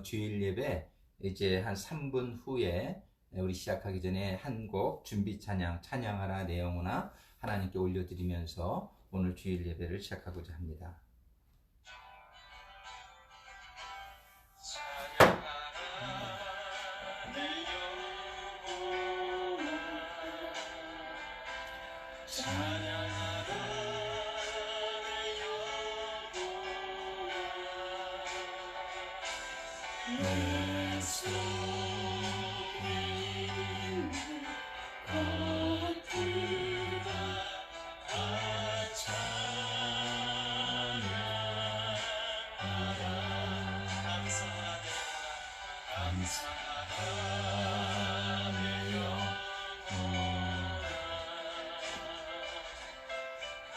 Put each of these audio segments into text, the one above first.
주일 예배 이제 한 3분 후에 우리 시작하기 전에 한 곡 준비 찬양하라 내 영혼아 하나님께 올려드리면서 오늘 주일 예배를 시작하고자 합니다.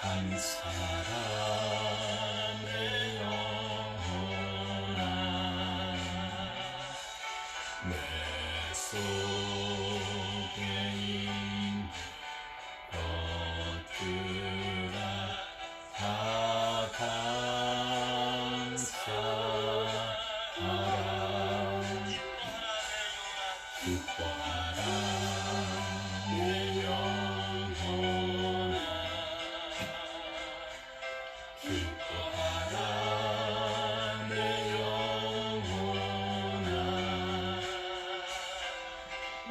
한 사람의 영혼아 내 속에 있는 것들아 다 감사하라 기뻐하라 내 영혼아 기뻐하라 내 영혼아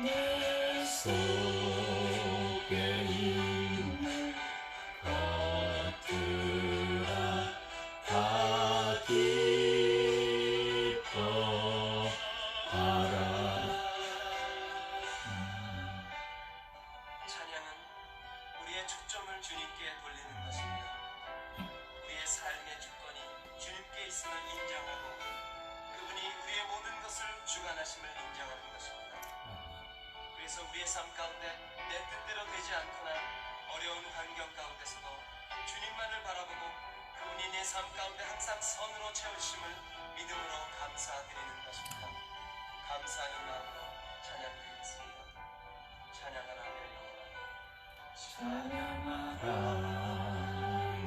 내 속에 있는 것들아 다 기뻐하라. 찬양은 우리의 초점을 주님께 돌리는 것입니다. 우리의 삶의 주권이 주님께 있음을 인정하고 그분이 우리의 모든 것을 주관하심을 인정하는 것입니다. 그래서 우리의 삶 가운데 내 뜻대로 되지 않거나 어려운 환경 가운데서도 주님만을 바라보고 그분이 내 삶 가운데 항상 선으로 채우심을 믿음으로 감사드리는 것입니다. 감사하는 마음으로 찬양드리겠습니다. 찬양하라 내 영혼아 찬양하라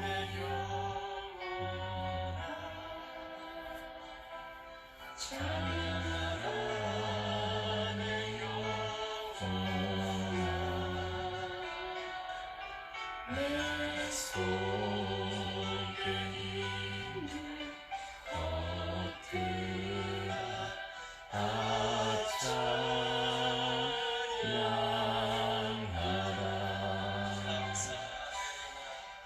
내 영혼아 찬양하라 내 영혼아 내 속에 있는 것들아 다 찬양하라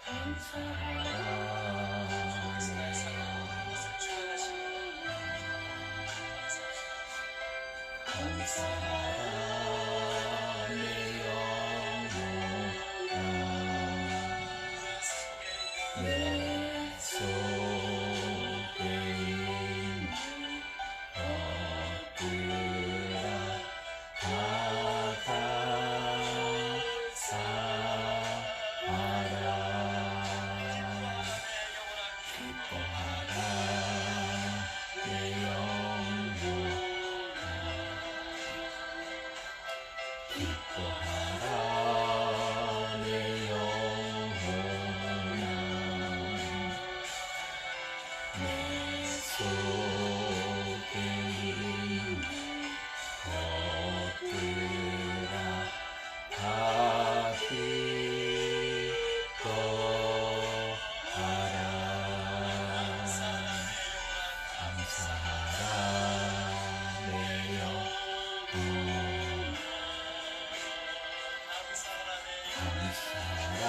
감사하라 감사하라 내 영혼아 내 속에 있는 것들아 다 감사하라 기뻐하라 내 영혼아 기뻐하라 내 영혼아 내 속에 있는 것들아 다 기뻐하라 감사하라 내 영혼아 감사하라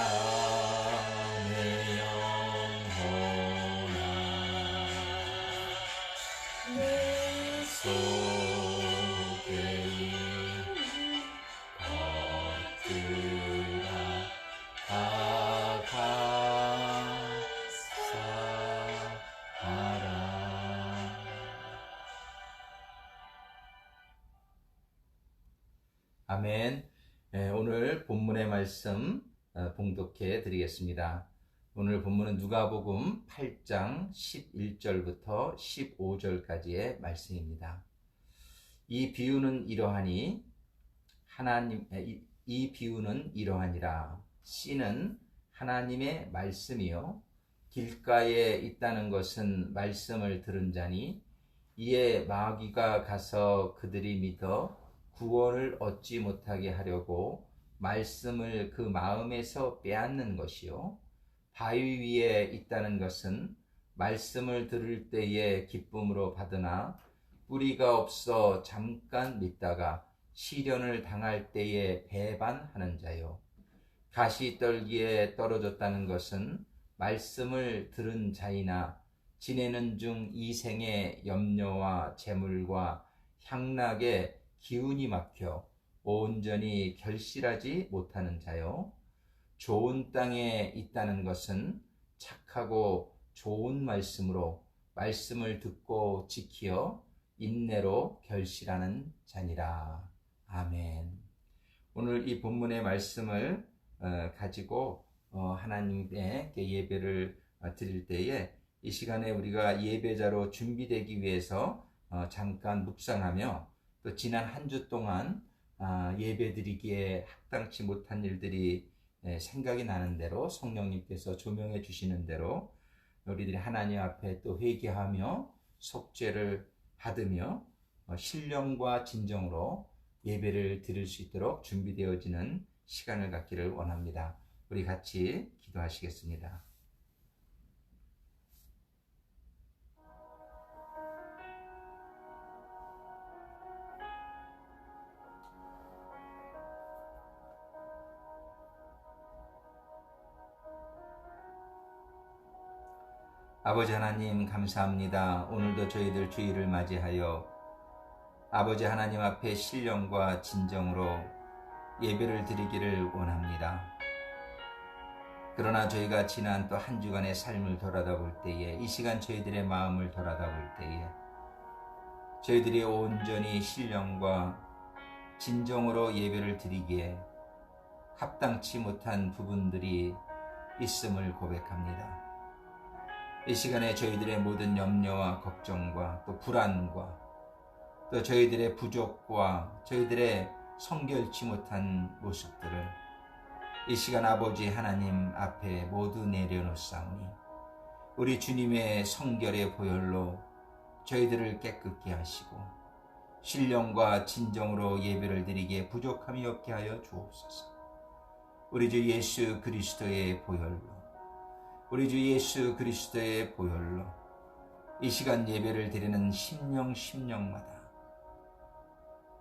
내 영혼아 내 속에 있는 것들아 다 감사하라. 아멘. 오늘 본문의 말씀 봉독해 드리겠습니다. 오늘 본문은 누가복음 8장 11절부터 15절까지의 말씀입니다. 이 비유는 이러하니라. 씨는 하나님의 말씀이요 길가에 있다는 것은 말씀을 들은 자니 이에 마귀가 가서 그들이 믿어 구원을 얻지 못하게 하려고 말씀을 그 마음에서 빼앗는 것이요, 바위 위에 있다는 것은 말씀을 들을 때에 기쁨으로 받으나 뿌리가 없어 잠깐 믿다가 시련을 당할 때에 배반하는 자요, 가시떨기에 떨어졌다는 것은 말씀을 들은 자이나 지내는 중 이생의 염려와 재물과 향락에 기운이 막혀 온전히 결실하지 못하는 자요, 좋은 땅에 있다는 것은 착하고 좋은 말씀으로 말씀을 듣고 지키어 인내로 결실하는 자니라. 아멘. 오늘 이 본문의 말씀을 가지고 하나님께 예배를 드릴 때에 이 시간에 우리가 예배자로 준비되기 위해서 잠깐 묵상하며, 또 지난 한 주 동안 예배 드리기에 합당치 못한 일들이 생각이 나는 대로 성령님께서 조명해 주시는 대로 우리들이 하나님 앞에 또 회개하며 속죄를 받으며 신령과 진정으로 예배를 드릴 수 있도록 준비되어지는 시간을 갖기를 원합니다. 우리 같이 기도하시겠습니다. 아버지 하나님, 감사합니다. 오늘도 저희들 주일을 맞이하여 아버지 하나님 앞에 신령과 진정으로 예배를 드리기를 원합니다. 그러나 저희가 지난 또 한 주간의 삶을 돌아다볼 때에, 이 시간 저희들의 마음을 돌아다볼 때에 저희들이 온전히 신령과 진정으로 예배를 드리기에 합당치 못한 부분들이 있음을 고백합니다. 이 시간에 저희들의 모든 염려와 걱정과 또 불안과 또 저희들의 부족과 저희들의 성결치 못한 모습들을 이 시간 아버지 하나님 앞에 모두 내려놓사오니 우리 주님의 성결의 보혈로 저희들을 깨끗게 하시고 신령과 진정으로 예배를 드리기에 부족함이 없게 하여 주옵소서. 우리 주 예수 그리스도의 보혈로, 우리 주 예수 그리스도의 보혈로 이 시간 예배를 드리는 심령마다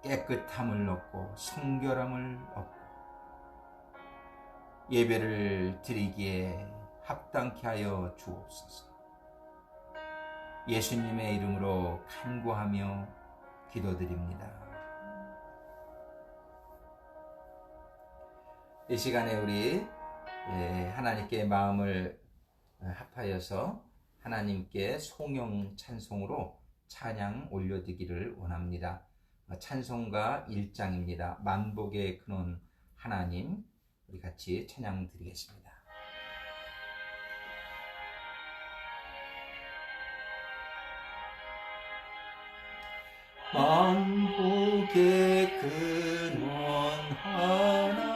깨끗함을 얻고 성결함을 얻고 예배를 드리기에 합당케 하여 주옵소서. 예수님의 이름으로 간구하며 기도드립니다. 이 시간에 우리 하나님께 마음을 합하여서 하나님께 송영 찬송으로 찬양 올려드리기를 원합니다. 찬송가 1장입니다. 만복의 근원 하나님, 우리 같이 찬양 드리겠습니다. 만복의 근원 하나님,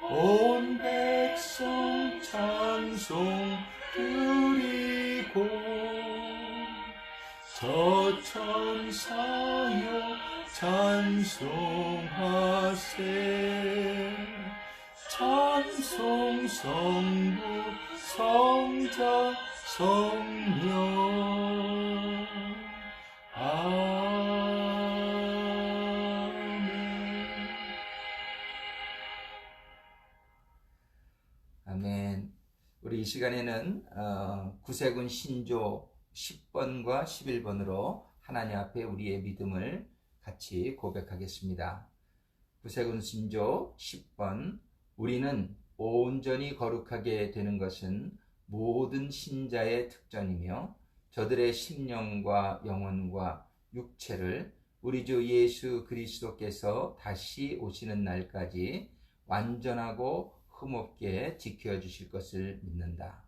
온 백성 찬송 드리고 저천사여 찬송하세. 찬송 성부 성자 성령. 아멘. 아멘. 우리 이 시간에는 구세군 신조 10번과 11번으로 하나님 앞에 우리의 믿음을 같이 고백하겠습니다. 구세군 신조 10번. 우리는 온전히 거룩하게 되는 것은 모든 신자의 특전이며 저들의 심령과 영혼과 육체를 우리 주 예수 그리스도께서 다시 오시는 날까지 완전하고 흠없게 지켜주실 것을 믿는다.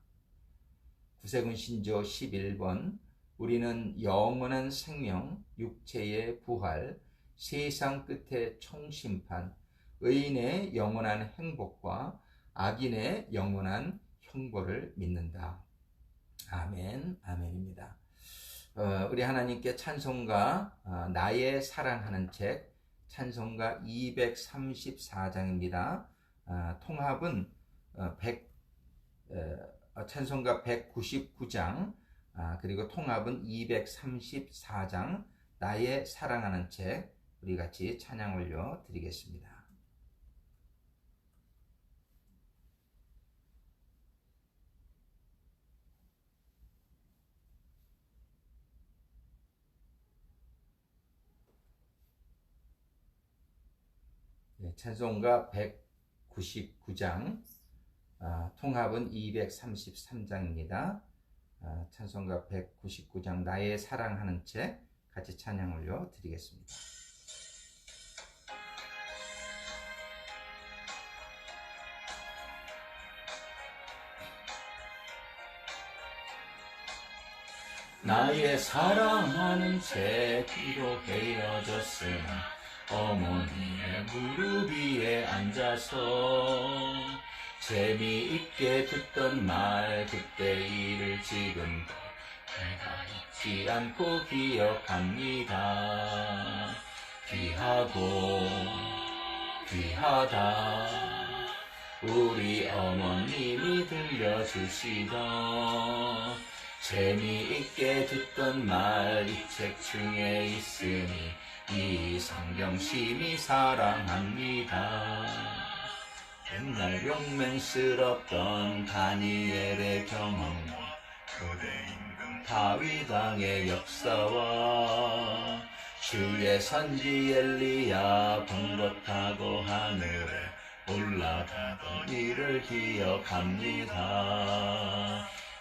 구세군 신조 11번. 우리는 영원한 생명, 육체의 부활, 세상 끝의 총심판, 의인의 영원한 행복과 악인의 영원한 형벌을 믿는다. 아멘, 아멘입니다. 우리 하나님께 찬송가 나의 사랑하는 책 찬송가 234장입니다. 통합은 찬송가 199장 그리고 통합은 234장 나의 사랑하는 책 우리 같이 찬양 올려 드리겠습니다. 찬송가 199장 통합은 233장입니다. 찬송가 199장 나의 사랑하는 책 같이 찬양 올려 드리겠습니다. 나의 사랑하는 책 뒤로 헤어졌으나 어머니의 무릎 위에 앉아서 재미있게 듣던 말 그때 일을 지금도 내가 잊지 않고 기억합니다. 귀하고 귀하다 우리 어머님이 들려주시던 재미있게 듣던 말 이 책 중에 있으니 이 성경 심히 사랑합니다. 옛날 용맹스럽던 다니엘의 경험과 고대 임금 다윗 왕의 역사와 주의 선지 엘리야 번거 타고 하늘에 올라가던 일을 기억합니다.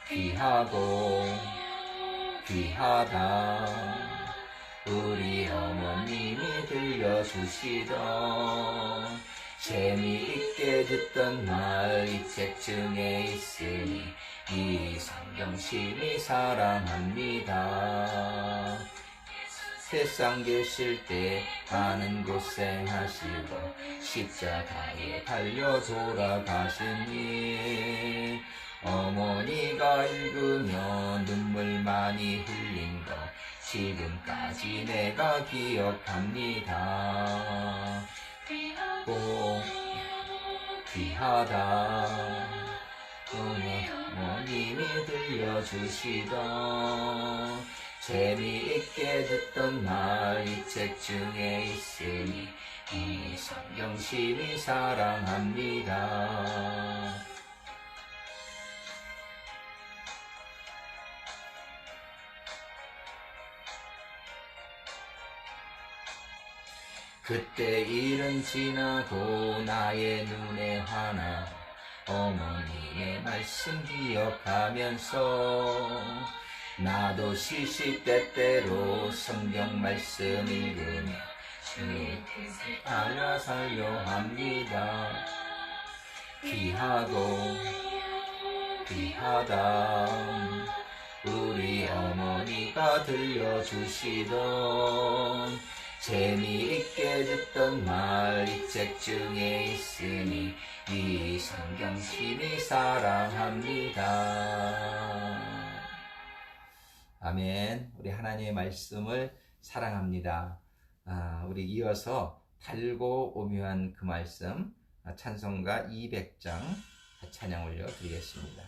귀하고 귀하다 우리 어머님이 들려주시던 재미있게 듣던 말 이 책 중에 있으니 이 성경 심히 사랑합니다. 세상 계실 때 많은 고생하시고 십자가에 달려 돌아가시니 어머니가 읽으며 눈물 많이 흘린 거 지금까지 내가 기억합니다. 귀하고 귀하다 어머님이 들려주시던 재미있게 듣던 말 이 책 중에 있으니 이 성경 심히 사랑합니다. 그때 일은 지나고 나의 눈에 화나 어머니의 말씀 기억하면서 나도 시시때때로 성경 말씀 읽으며 주의 뜻을 따라 살려 합니다. 귀하고 귀하다 우리 어머니가 들려주시던 재미있게 듣던 말 이 책 중에 있으니 이 성경 심히 사랑합니다. 아멘. 우리 하나님의 말씀을 사랑합니다. 우리 이어서 달고 오묘한 그 말씀 찬송가 200장 찬양 올려 드리겠습니다.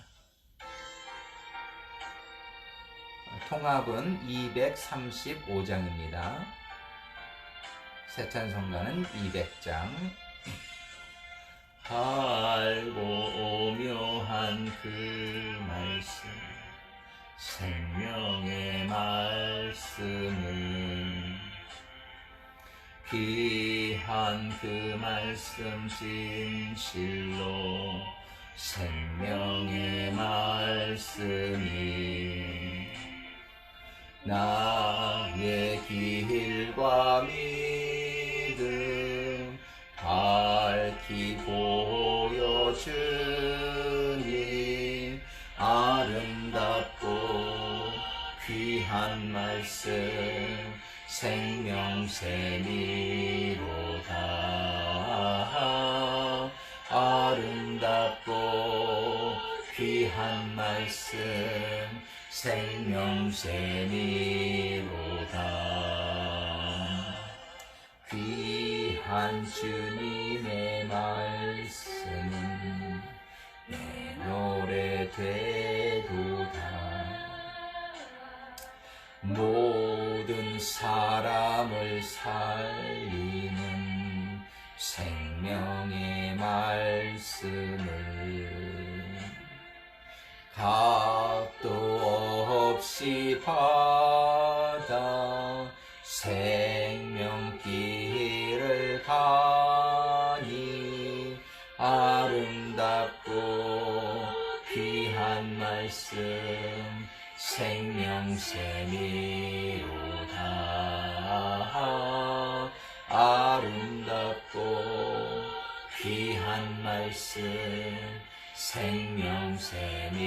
통합은 235장입니다. 새 찬송가는 200장. 달고 오묘한 그 말씀 생명의 말씀은 귀한 그 말씀 진실로 생명의 말씀이 나의 길과 믿음 밝히 보여주니 아름답고 귀한 말씀 생명샘이로다. 아름답고 귀한 말씀 생명샘이로다. 귀한 주님의 말씀은 내 노래 되도다. 모든 사람을 살리는 생명의 말씀을 값도 없이 받아 생명길을 가니 아름답고 귀한 말씀 생명샘이로다. 아름답고 귀한 말씀 생명샘이로다.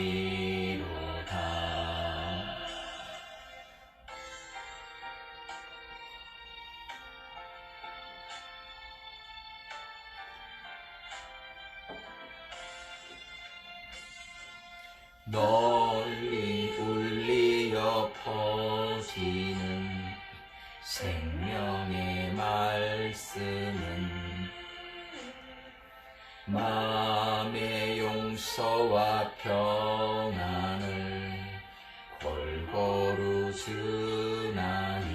널리 울리어 퍼지는 생명의 말씀은 마음의 용서와 평안을 골고루 주나니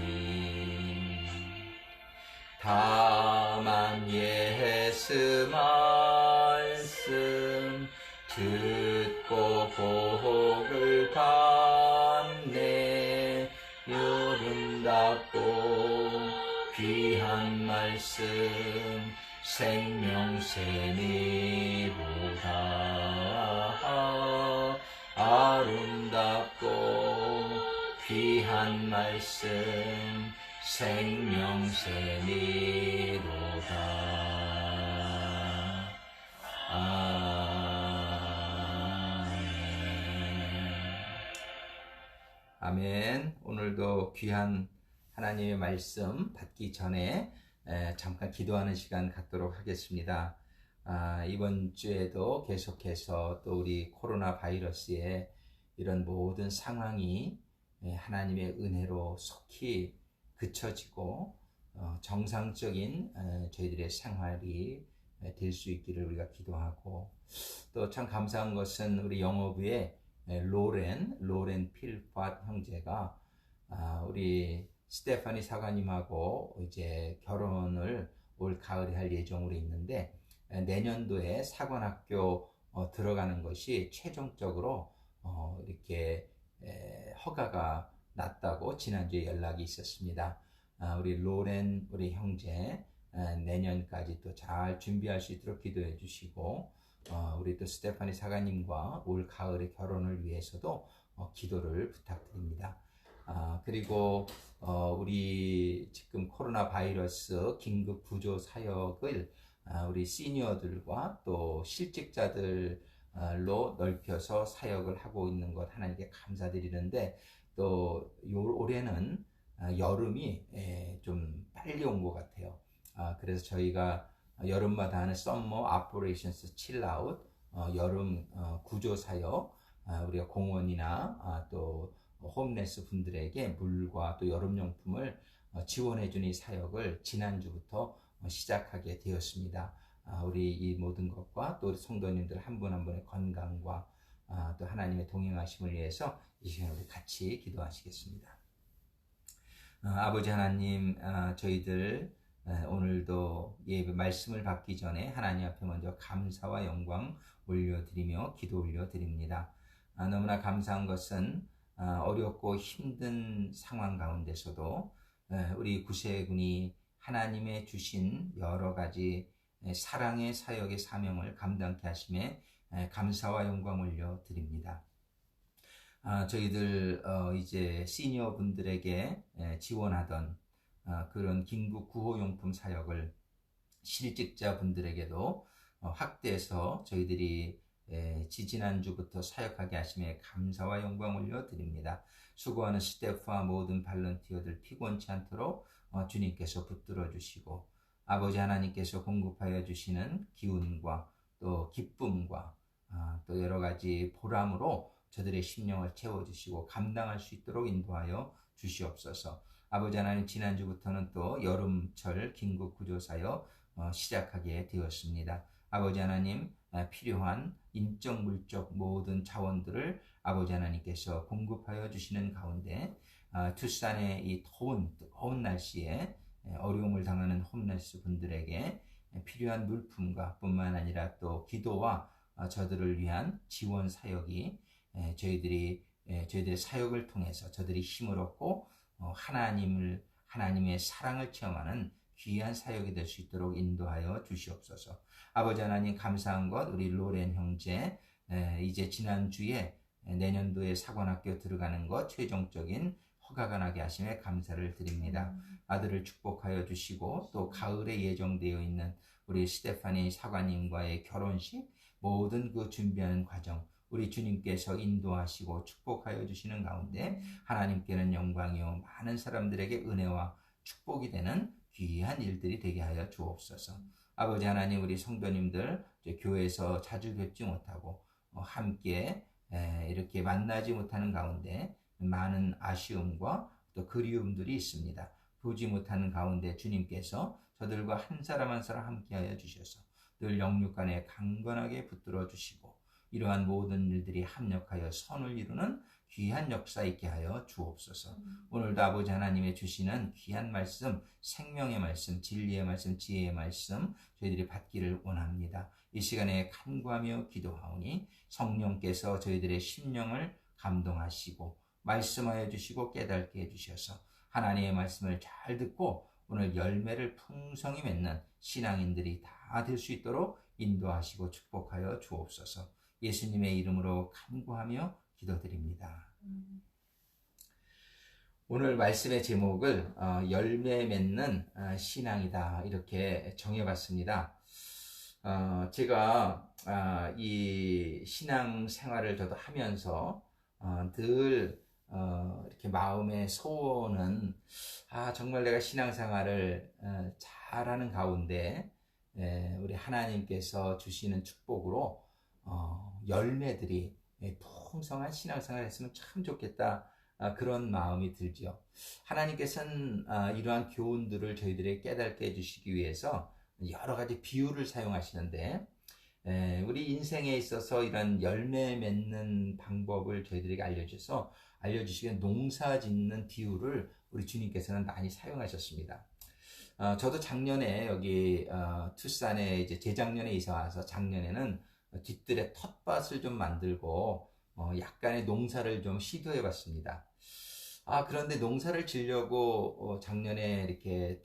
다만 예수 말씀 듣고 복을 받네. 아름답고 귀한 말씀 생명샘이로다. 아름답고 귀한 말씀 생명샘이로다. 아멘. 오늘도 귀한 하나님의 말씀 받기 전에 잠깐 기도하는 시간 갖도록 하겠습니다. 이번 주에도 계속해서 또 우리 코로나 바이러스의 이런 모든 상황이 하나님의 은혜로 속히 그쳐지고 정상적인 저희들의 생활이 될 수 있기를 우리가 기도하고, 또 참 감사한 것은 우리 영어부의 로렌 필팟 형제가 우리 스테파니 사관님하고 이제 결혼을 올 가을에 할 예정으로 있는데, 내년도에 사관학교 들어가는 것이 최종적으로 이렇게 허가가 났다고 지난주에 연락이 있었습니다. 우리 로렌 우리 형제 내년까지 또 잘 준비할 수 있도록 기도해 주시고, 우리 또 스테파니 사관님과 올 가을의 결혼을 위해서도 기도를 부탁드립니다. 그리고 우리 지금 코로나 바이러스 긴급 구조 사역을 우리 시니어들과 또 실직자들로 넓혀서 사역을 하고 있는 것 하나님께 감사드리는데, 또 올해는 여름이 좀 빨리 온 것 같아요. 그래서 저희가 여름마다 하는 썸머 오퍼레이션스 칠아웃 여름 구조 사역, 우리가 공원이나 또 홈레스 분들에게 물과 또 여름용품을 지원해 주는 이 사역을 지난주부터 시작하게 되었습니다. 우리 이 모든 것과 또 우리 성도님들 한 분 한 분의 건강과 또 하나님의 동행하심을 위해서 이 시간 우리 같이 기도하시겠습니다. 아버지 하나님, 저희들 오늘도 예배 말씀을 받기 전에 하나님 앞에 먼저 감사와 영광 올려드리며 기도 올려드립니다. 너무나 감사한 것은 어렵고 힘든 상황 가운데서도 우리 구세군이 하나님의 주신 여러 가지 사랑의 사역의 사명을 감당케 하심에 감사와 영광 올려드립니다. 저희들 이제 시니어 분들에게 지원하던 그런 긴급 구호용품 사역을 실직자 분들에게도 확대해서 저희들이 지지난주부터 사역하게 하심에 감사와 영광 올려드립니다. 수고하는 스태프와 모든 발런티어들 피곤치 않도록 주님께서 붙들어 주시고, 아버지 하나님께서 공급하여 주시는 기운과 또 기쁨과 또 여러 가지 보람으로 저들의 심령을 채워주시고 감당할 수 있도록 인도하여 주시옵소서. 아버지 하나님, 지난주부터는 또 여름철 긴급구조사역 시작하게 되었습니다. 아버지 하나님, 필요한 인적 물적 모든 자원들을 아버지 하나님께서 공급하여 주시는 가운데 투싼의 이 더운 날씨에 어려움을 당하는 홈레스 분들에게 필요한 물품과 뿐만 아니라 또 기도와 저들을 위한 지원 사역이 저희들의 사역을 통해서 저들이 힘을 얻고 하나님의 사랑을 체험하는 귀한 사역이 될 수 있도록 인도하여 주시옵소서. 아버지 하나님, 감사한 것 우리 로렌 형제 이제 지난주에 내년도에 사관학교 들어가는 것 최종적인 허가가 나게 하심에 감사를 드립니다. 아들을 축복하여 주시고 또 가을에 예정되어 있는 우리 스테파니 사관님과의 결혼식 모든 그 준비하는 과정 우리 주님께서 인도하시고 축복하여 주시는 가운데 하나님께는 영광이요 많은 사람들에게 은혜와 축복이 되는 귀한 일들이 되게 하여 주옵소서. 아버지 하나님, 우리 성도님들 교회에서 자주 뵙지 못하고 함께 이렇게 만나지 못하는 가운데 많은 아쉬움과 또 그리움들이 있습니다. 보지 못하는 가운데 주님께서 저들과 한 사람 한 사람 함께하여 주셔서 늘 영육간에 강건하게 붙들어 주시고 이러한 모든 일들이 합력하여 선을 이루는 귀한 역사 있게 하여 주옵소서. 오늘도 아버지 하나님의 주시는 귀한 말씀, 생명의 말씀, 진리의 말씀, 지혜의 말씀 저희들이 받기를 원합니다. 이 시간에 간구하며 기도하오니 성령께서 저희들의 심령을 감동하시고 말씀하여 주시고 깨닫게 해주셔서 하나님의 말씀을 잘 듣고 오늘 열매를 풍성히 맺는 신앙인들이 다 될 수 있도록 인도하시고 축복하여 주옵소서. 예수님의 이름으로 간구하며 기도드립니다. 오늘 말씀의 제목을 열매 맺는 신앙이다 이렇게 정해봤습니다. 제가 이 신앙 생활을 저도 하면서 늘 이렇게 마음의 소원은 정말 내가 신앙생활을 잘하는 가운데 우리 하나님께서 주시는 축복으로 열매들이 풍성한 신앙생활을 했으면 참 좋겠다 그런 마음이 들죠. 하나님께서는 이러한 교훈들을 저희들에게 깨닫게 해주시기 위해서 여러 가지 비유를 사용하시는데 우리 인생에 있어서 이런 열매 맺는 방법을 저희들에게 알려주시기에 농사 짓는 비유를 우리 주님께서는 많이 사용하셨습니다. 저도 작년에 여기 투싼에 이제 재작년에 이사 와서 작년에는 뒷뜰에 텃밭을 좀 만들고 약간의 농사를 좀 시도해 봤습니다. 그런데 농사를 지으려고 작년에 이렇게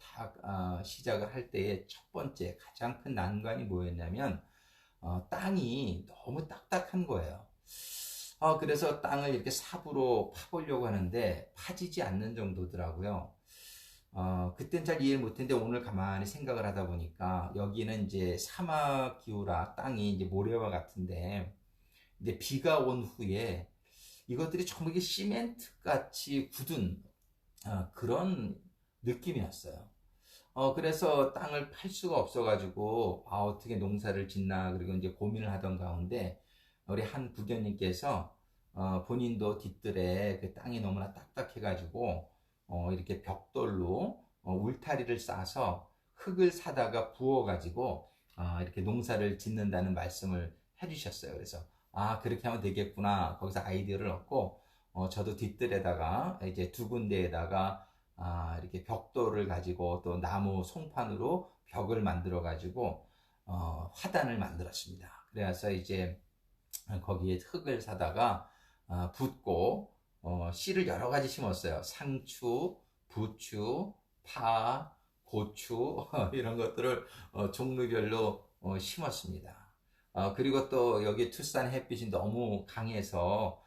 시작을 할 때의 첫 번째 가장 큰 난관이 뭐였냐면 땅이 너무 딱딱한 거예요. 그래서 땅을 이렇게 삽으로 파보려고 하는데 파지지 않는 정도더라고요. 그땐 잘 이해를 못했는데 오늘 가만히 생각을 하다 보니까 여기는 이제 사막 기후라 땅이 이제 모래와 같은데 이제 비가 온 후에 이것들이 전부 이게 시멘트 같이 굳은 그런 느낌이었어요. 그래서 땅을 팔 수가 없어가지고 어떻게 농사를 짓나 그리고 이제 고민을 하던 가운데 우리 한 부교님께서 본인도 뒷뜰에 그 땅이 너무나 딱딱해가지고 이렇게 벽돌로 울타리를 쌓아서 흙을 사다가 부어가지고 이렇게 농사를 짓는다는 말씀을 해주셨어요. 그래서 그렇게 하면 되겠구나 거기서 아이디어를 얻고 저도 뒷뜰에다가 이제 두 군데에다가 이렇게 벽돌을 가지고 또 나무 송판으로 벽을 만들어 가지고 화단을 만들었습니다. 그래서 이제 거기에 흙을 사다가 붓고 씨를 여러 가지 심었어요. 상추, 부추, 파, 고추 이런 것들을 종류별로 심었습니다. 그리고 또 여기 투싼 햇빛이 너무 강해서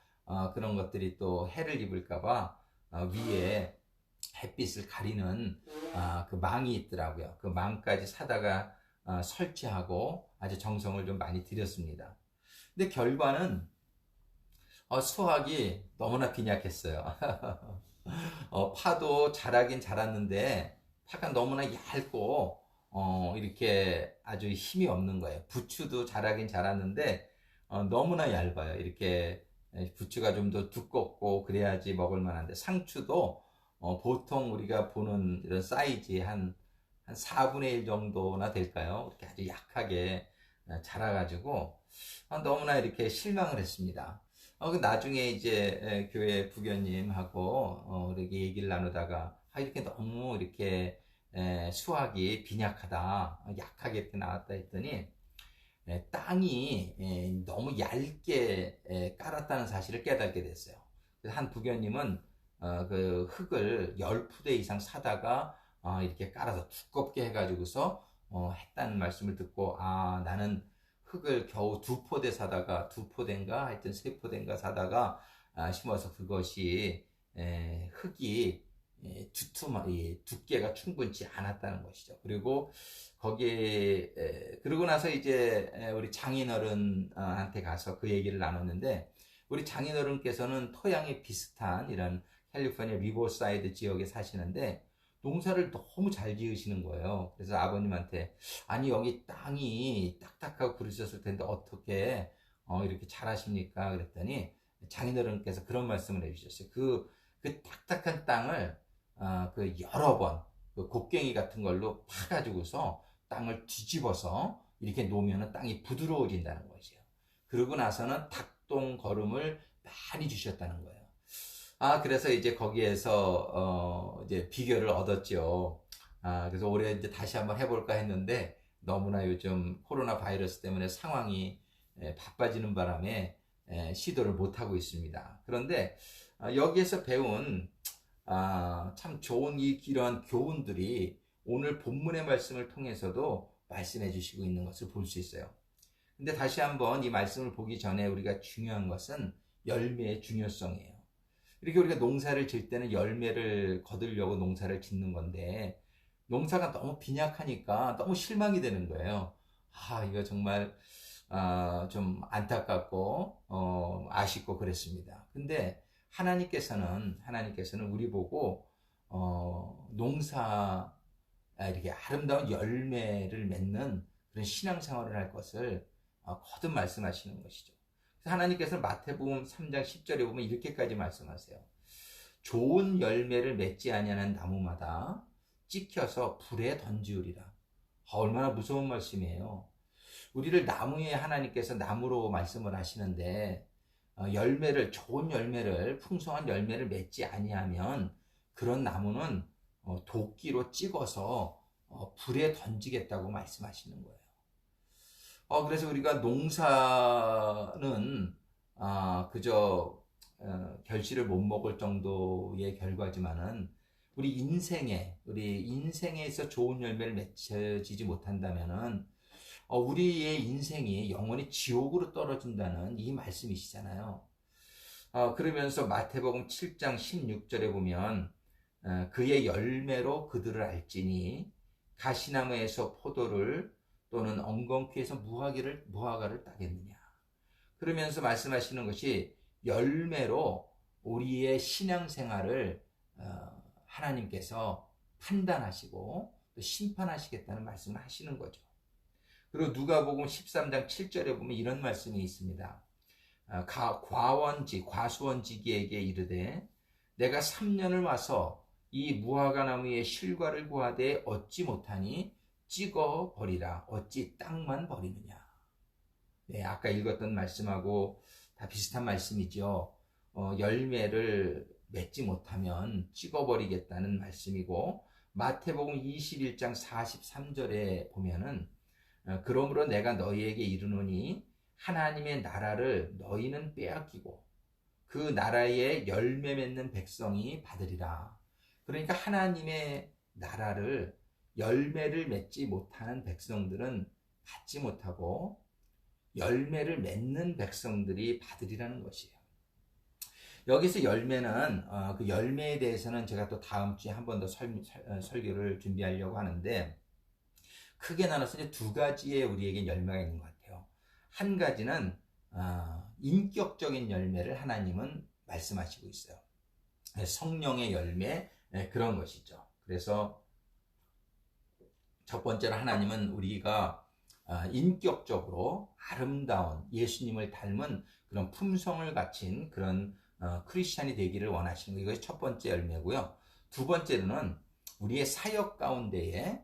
그런 것들이 또 해를 입을까봐 위에 햇빛을 가리는 그 망이 있더라고요. 그 망까지 사다가 설치하고 아주 정성을 좀 많이 들였습니다. 근데 결과는 수확이 너무나 빈약했어요. 파도 자라긴 자랐는데 파가 너무나 얇고 이렇게 아주 힘이 없는 거예요. 부추도 자라긴 자랐는데 너무나 얇아요. 이렇게 부추가 좀 더 두껍고 그래야지 먹을 만한데, 상추도 보통 우리가 보는 이런 사이즈의 한 4분의 1 정도나 될까요? 이렇게 아주 약하게 자라가지고 너무나 이렇게 실망을 했습니다. 나중에 이제 교회 부교님하고 이렇게 얘기를 나누다가 이렇게 너무 이렇게 수확이 빈약하다, 약하게 이렇게 나왔다 했더니 땅이 너무 얇게 깔았다는 사실을 깨닫게 됐어요. 그래서 한 부교님은 그 흙을 10푸대 이상 사다가 이렇게 깔아서 두껍게 해가지고서 했다는 말씀을 듣고, 나는 흙을 겨우 2포대 사다가, 2포대인가 하여튼 3포대인가 사다가 심어서 그것이 흙이 두께가 충분치 않았다는 것이죠. 그리고 거기에 그러고 나서 이제 우리 장인어른한테 가서 그 얘기를 나눴는데, 우리 장인어른께서는 토양이 비슷한 이런 캘리포니아 리버사이드 지역에 사시는데 농사를 너무 잘 지으시는 거예요. 그래서 아버님한테, 아니 여기 땅이 딱딱하고 그러셨을 텐데 어떻게 이렇게 잘하십니까? 그랬더니 장인어른께서 그런 말씀을 해주셨어요. 그 딱딱한 땅을 그 여러 번 그 곡괭이 같은 걸로 파가지고서 땅을 뒤집어서 이렇게 놓으면 땅이 부드러워진다는 거죠. 그러고 나서는 닭똥 거름을 많이 주셨다는 거예요. 그래서 이제 거기에서 이제 비결을 얻었죠. 그래서 올해 이제 다시 한번 해볼까 했는데 너무나 요즘 코로나 바이러스 때문에 상황이 바빠지는 바람에 시도를 못 하고 있습니다. 그런데 여기에서 배운 참 좋은 이런 교훈들이 오늘 본문의 말씀을 통해서도 말씀해 주시고 있는 것을 볼 수 있어요. 근데 다시 한번 이 말씀을 보기 전에 우리가 중요한 것은 열매의 중요성이에요. 이렇게 우리가 농사를 질 때는 열매를 거두려고 농사를 짓는 건데, 농사가 너무 빈약하니까 너무 실망이 되는 거예요. 이거 정말 좀 안타깝고 아쉽고 그랬습니다. 근데 하나님께서는 우리 보고 농사 이렇게 아름다운 열매를 맺는 그런 신앙생활을 할 것을 거듭 말씀하시는 것이죠. 그래서 하나님께서는 마태복음 3장 10절에 보면 이렇게까지 말씀하세요. 좋은 열매를 맺지 아니하는 나무마다 찍혀서 불에 던지우리라. 얼마나 무서운 말씀이에요. 우리를 나무에 하나님께서 나무로 말씀을 하시는데, 좋은 열매를, 풍성한 열매를 맺지 아니하면 그런 나무는 도끼로 찍어서 불에 던지겠다고 말씀하시는 거예요. 그래서 우리가 농사는 그저 결실을 못 먹을 정도의 결과지만은 우리 인생에서 좋은 열매를 맺혀지지 못한다면은 우리의 인생이 영원히 지옥으로 떨어진다는 이 말씀이시잖아요. 그러면서 마태복음 7장 16절에 보면 그의 열매로 그들을 알지니 가시나무에서 포도를 또는 엉겅퀴에서 무화과를 따겠느냐. 그러면서 말씀하시는 것이 열매로 우리의 신앙생활을 하나님께서 판단하시고 또 심판하시겠다는 말씀을 하시는 거죠. 그리고 누가복음 13장 7절에 보면 이런 말씀이 있습니다. 과수원지기에게 이르되 내가 3년을 와서 이 무화과 나무의 실과를 구하되 얻지 못하니 찍어 버리라. 어찌 땅만 버리느냐. 네, 아까 읽었던 말씀하고 다 비슷한 말씀이죠. 열매를 맺지 못하면 찍어버리겠다는 말씀이고, 마태복음 21장 43절에 보면은 그러므로 내가 너희에게 이르노니 하나님의 나라를 너희는 빼앗기고 그 나라의 열매 맺는 백성이 받으리라. 그러니까 하나님의 나라를 열매를 맺지 못하는 백성들은 받지 못하고 열매를 맺는 백성들이 받으리라는 것이에요. 여기서 열매는 그 열매에 대해서는 제가 또 다음 주에 한 번 더 설교를 준비하려고 하는데, 크게 나눠서 이제 두 가지의 우리에게 열매가 있는 것 같아요. 한 가지는 인격적인 열매를 하나님은 말씀하시고 있어요. 성령의 열매, 그런 것이죠. 그래서 첫 번째로 하나님은 우리가 인격적으로 아름다운 예수님을 닮은 그런 품성을 갖춘 그런 크리스찬이 되기를 원하시는 거예요. 이것이 첫 번째 열매고요. 두 번째로는 우리의 사역 가운데에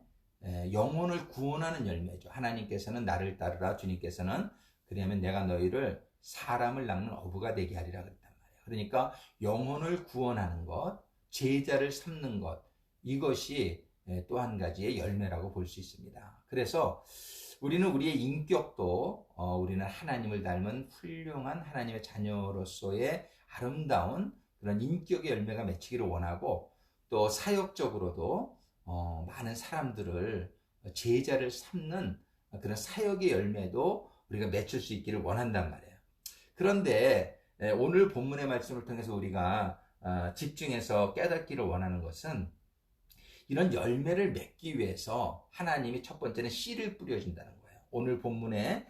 영혼을 구원하는 열매죠. 하나님께서는 나를 따르라, 주님께서는 그러면 내가 너희를 사람을 낚는 어부가 되게 하리라 그랬단 말이에요. 그러니까 영혼을 구원하는 것, 제자를 삼는 것, 이것이 또 한 가지의 열매라고 볼 수 있습니다. 그래서 우리는 우리의 인격도 우리는 하나님을 닮은 훌륭한 하나님의 자녀로서의 아름다운 그런 인격의 열매가 맺히기를 원하고, 또 사역적으로도 많은 사람들을 제자를 삼는 그런 사역의 열매도 우리가 맺힐 수 있기를 원한단 말이에요. 그런데 오늘 본문의 말씀을 통해서 우리가 집중해서 깨닫기를 원하는 것은, 이런 열매를 맺기 위해서 하나님이 첫 번째는 씨를 뿌려준다는 거예요. 오늘 본문에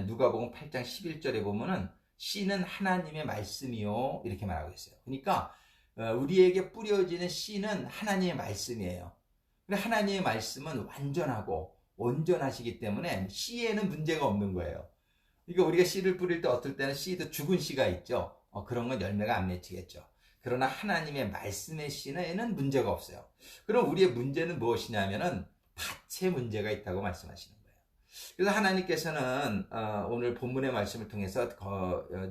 누가복음 8장 11절에 보면은 씨는 하나님의 말씀이요 이렇게 말하고 있어요. 그러니까 우리에게 뿌려지는 씨는 하나님의 말씀이에요. 하나님의 말씀은 완전하고 온전하시기 때문에 씨에는 문제가 없는 거예요. 그러니까 우리가 씨를 뿌릴 때 어떨 때는 씨도 죽은 씨가 있죠. 그런 건 열매가 안 맺히겠죠. 그러나 하나님의 말씀의 씨에는 문제가 없어요. 그럼 우리의 문제는 무엇이냐면은 밭에 문제가 있다고 말씀하시는 거예요. 그래서 하나님께서는 오늘 본문의 말씀을 통해서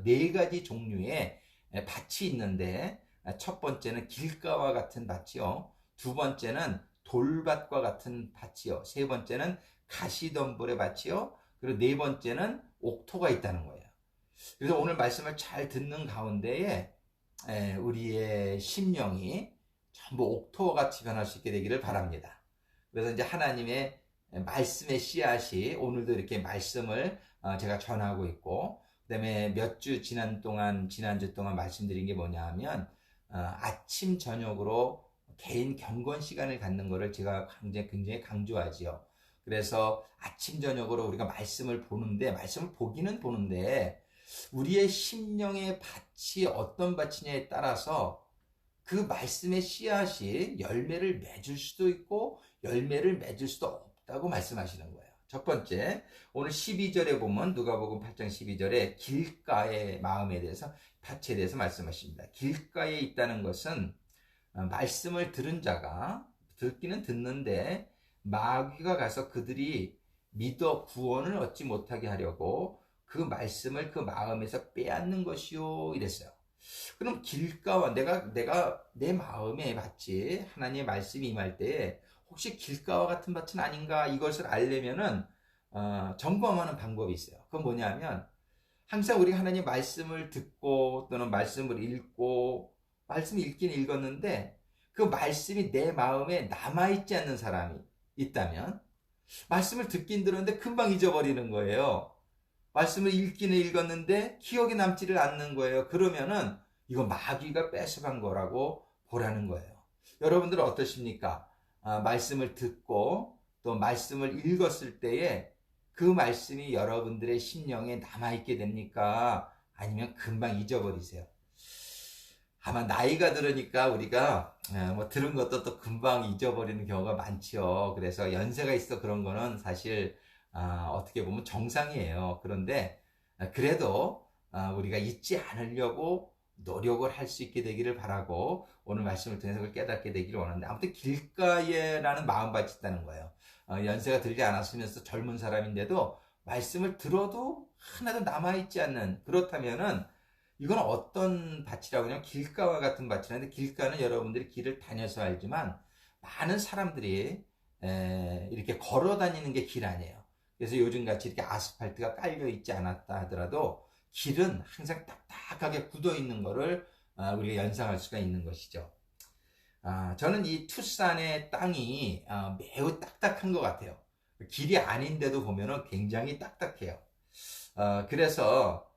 네 가지 종류의 밭이 있는데, 첫 번째는 길가와 같은 밭이요, 두 번째는 돌밭과 같은 밭이요, 세 번째는 가시덤불의 밭이요, 그리고 네 번째는 옥토가 있다는 거예요. 그래서 오늘 말씀을 잘 듣는 가운데에 우리의 심령이 전부 옥토와 같이 변할 수 있게 되기를 바랍니다. 그래서 이제 하나님의 말씀의 씨앗이 오늘도 이렇게 말씀을 제가 전하고 있고, 그 다음에 몇 주 지난주 동안 말씀드린 게 뭐냐 하면, 아침 저녁으로 개인 경건 시간을 갖는 것을 제가 굉장히 강조하지요. 그래서 아침 저녁으로 우리가 말씀을 보기는 보는데 우리의 심령의 밭이 어떤 밭이냐에 따라서 그 말씀의 씨앗이 열매를 맺을 수도 있고 열매를 맺을 수도 없다고 말씀하시는 거예요. 첫 번째, 오늘 12절에 보면 누가복음 8장 12절에 길가의 마음에 대해서, 밭에 대해서 말씀하십니다. 길가에 있다는 것은 말씀을 들은 자가 듣기는 듣는데 마귀가 가서 그들이 믿어 구원을 얻지 못하게 하려고 그 말씀을 그 마음에서 빼앗는 것이요 이랬어요. 그럼 길가와 내가 내 마음에 밭이 하나님의 말씀이 임할 때에 혹시 길가와 같은 밭은 아닌가, 이것을 알려면은 점검하는 방법이 있어요. 그건 뭐냐면, 항상 우리가 하나님 말씀을 듣고 또는 말씀을 읽고, 말씀을 읽긴 읽었는데 그 말씀이 내 마음에 남아있지 않는 사람이 있다면, 말씀을 듣긴 들었는데 금방 잊어버리는 거예요. 말씀을 읽기는 읽었는데 기억에 남지를 않는 거예요. 그러면은 이거 마귀가 뺏어간 거라고 보라는 거예요. 여러분들은 어떠십니까? 말씀을 듣고 또 말씀을 읽었을 때에 그 말씀이 여러분들의 심령에 남아있게 됩니까? 아니면 금방 잊어버리세요? 아마 나이가 들으니까 우리가 들은 것도 또 금방 잊어버리는 경우가 많죠. 그래서 연세가 있어 그런 거는 사실 어떻게 보면 정상이에요. 그런데 그래도 우리가 잊지 않으려고 노력을 할 수 있게 되기를 바라고 오늘 말씀을 통해서 그걸 깨닫게 되기를 원하는데, 아무튼 길가에라는 마음밭이 있다는 거예요. 연세가 들지 않았으면서 젊은 사람인데도 말씀을 들어도 하나도 남아있지 않는, 그렇다면은 이건 어떤 밭이라고 하냐면 길가와 같은 밭이라는데, 길가는 여러분들이 길을 다녀서 알지만 많은 사람들이 이렇게 걸어 다니는 게 길 아니에요. 그래서 요즘같이 이렇게 아스팔트가 깔려 있지 않았다 하더라도 길은 항상 딱딱하게 굳어 있는 거를 우리가 연상할 수가 있는 것이죠. 저는 이 투싼의 땅이 매우 딱딱한 것 같아요. 길이 아닌데도 보면은 굉장히 딱딱해요. 그래서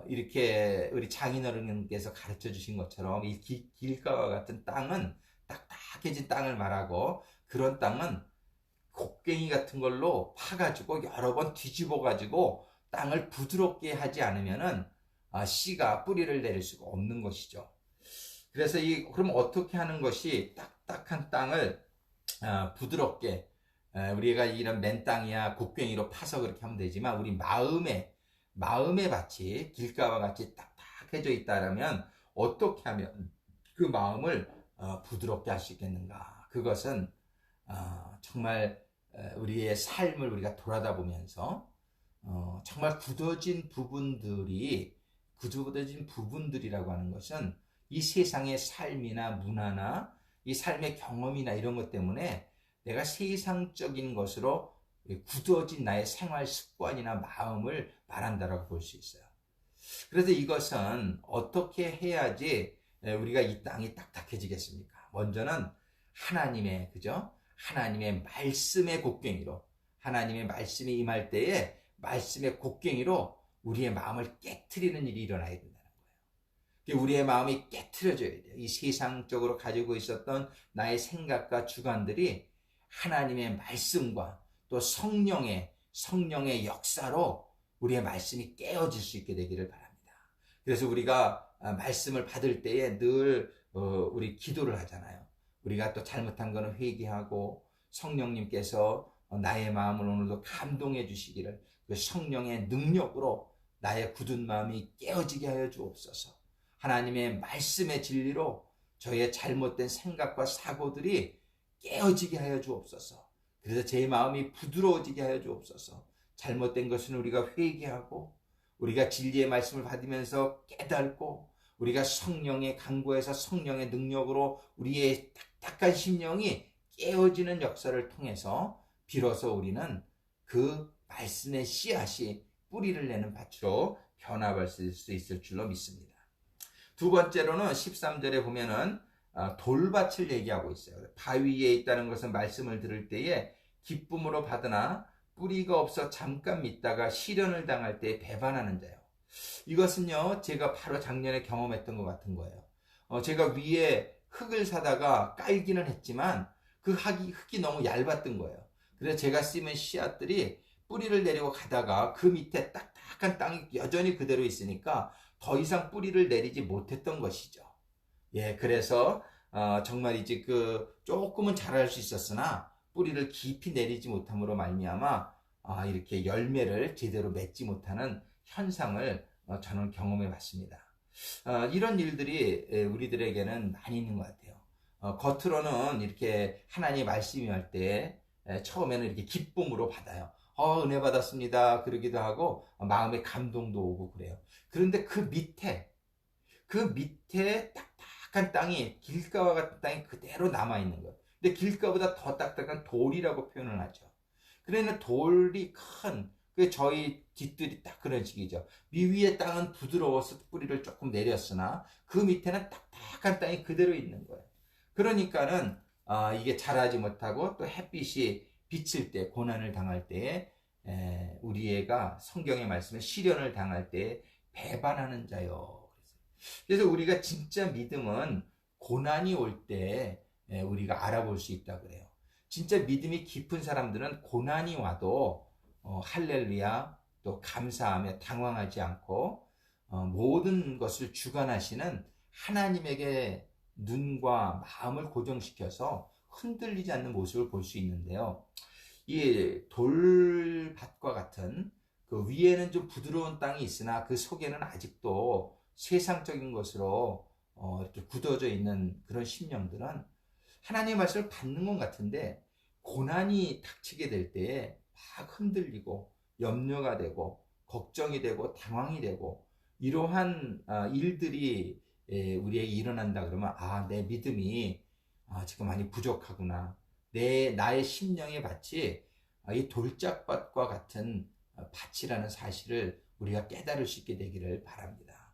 이렇게 우리 장인어른께서 가르쳐 주신 것처럼 이 길가와 같은 땅은 딱딱해진 땅을 말하고, 그런 땅은 곡괭이 같은 걸로 파가지고 여러 번 뒤집어가지고 땅을 부드럽게 하지 않으면은 씨가 뿌리를 내릴 수가 없는 것이죠. 그래서 그럼 어떻게 하는 것이 딱딱한 땅을 부드럽게, 우리가 이런 맨 땅이야 곡괭이로 파서 그렇게 하면 되지만 우리 마음에 마음의 밭이 길가와 같이 딱딱해져 있다라면 어떻게 하면 그 마음을 부드럽게 할 수 있겠는가? 그것은 정말 우리의 삶을 우리가 돌아다 보면서 정말 굳어진 부분들이라고 하는 것은 이 세상의 삶이나 문화나 이 삶의 경험이나 이런 것 때문에 내가 세상적인 것으로 굳어진 나의 생활 습관이나 마음을 말한다라고 볼 수 있어요. 그래서 이것은 어떻게 해야지 우리가 이 땅이 딱딱해지겠습니까? 먼저는 하나님의 말씀의 곡괭이로, 하나님의 말씀이 임할 때에 말씀의 곡괭이로 우리의 마음을 깨트리는 일이 일어나야 된다는 거예요. 우리의 마음이 깨트려져야 돼요. 이 세상적으로 가지고 있었던 나의 생각과 주관들이 하나님의 말씀과 또 성령의 역사로 우리의 말씀이 깨어질 수 있게 되기를 바랍니다. 그래서 우리가 말씀을 받을 때에 늘 우리 기도를 하잖아요. 우리가 또 잘못한 거는 회개하고 성령님께서 나의 마음을 오늘도 감동해 주시기를 그 성령의 능력으로 나의 굳은 마음이 깨어지게 하여 주옵소서. 하나님의 말씀의 진리로 저의 잘못된 생각과 사고들이 깨어지게 하여 주옵소서. 그래서 제 마음이 부드러워지게 하여 주옵소서. 잘못된 것은 우리가 회개하고 우리가 진리의 말씀을 받으면서 깨닫고 우리가 성령의 강구에서 성령의 능력으로 우리의 딱딱한 심령이 깨어지는 역사를 통해서 비로소 우리는 그 말씀의 씨앗이 뿌리를 내는 밭으로 변화할 수 있을 줄로 믿습니다. 두 번째로는 13절에 보면은 돌밭을 얘기하고 있어요. 바위에 있다는 것은 말씀을 들을 때에 기쁨으로 받으나 뿌리가 없어 잠깐 믿다가 시련을 당할 때 배반하는 자요. 이것은요, 제가 바로 작년에 경험했던 것 같은 거예요. 제가 위에 흙을 사다가 깔기는 했지만 그 흙이 너무 얇았던 거예요. 그래서 제가 심은 씨앗들이 뿌리를 내리고 가다가 그 밑에 딱딱한 땅이 여전히 그대로 있으니까 더 이상 뿌리를 내리지 못했던 것이죠. 예, 그래서 정말이지 조금은 자랄 수 있었으나 뿌리를 깊이 내리지 못함으로 말미암아 이렇게 열매를 제대로 맺지 못하는 현상을 저는 경험해 봤습니다. 이런 일들이 우리들에게는 많이 있는 것 같아요. 겉으로는 이렇게 하나님의 말씀이 할 때 처음에는 이렇게 기쁨으로 받아요. 은혜 받았습니다. 그러기도 하고 마음의 감동도 오고 그래요. 그런데 그 밑에 딱딱한 땅이 길가와 같은 땅이 그대로 남아 있는 거예요. 근데 길가보다 더 딱딱한 돌이라고 표현을 하죠. 그러면 돌이 큰 저희 뒷뜰이 딱 그런 식이죠. 위의 땅은 부드러워서 뿌리를 조금 내렸으나 그 밑에는 딱딱한 땅이 그대로 있는 거예요. 그러니까는 이게 자라지 못하고 또 햇빛이 비칠 때, 고난을 당할 때에 우리 애가 성경의 말씀에 시련을 당할 때 배반하는 자요. 그래서 우리가 진짜 믿음은 고난이 올 때 우리가 알아볼 수 있다 그래요. 진짜 믿음이 깊은 사람들은 고난이 와도 할렐루야, 또 감사하며 당황하지 않고 모든 것을 주관하시는 하나님에게 눈과 마음을 고정시켜서 흔들리지 않는 모습을 볼 수 있는데요. 이 돌밭과 같은 그 위에는 좀 부드러운 땅이 있으나 그 속에는 아직도 세상적인 것으로 이렇게 굳어져 있는 그런 심령들은 하나님의 말씀을 받는 것 같은데 고난이 닥치게 될 때에 막 흔들리고 염려가 되고 걱정이 되고 당황이 되고 이러한 일들이 우리에게 일어난다 그러면 내 믿음이 지금 많이 부족하구나. 나의 심령의 밭이 이 돌짝밭과 같은 밭이라는 사실을 우리가 깨달을 수 있게 되기를 바랍니다.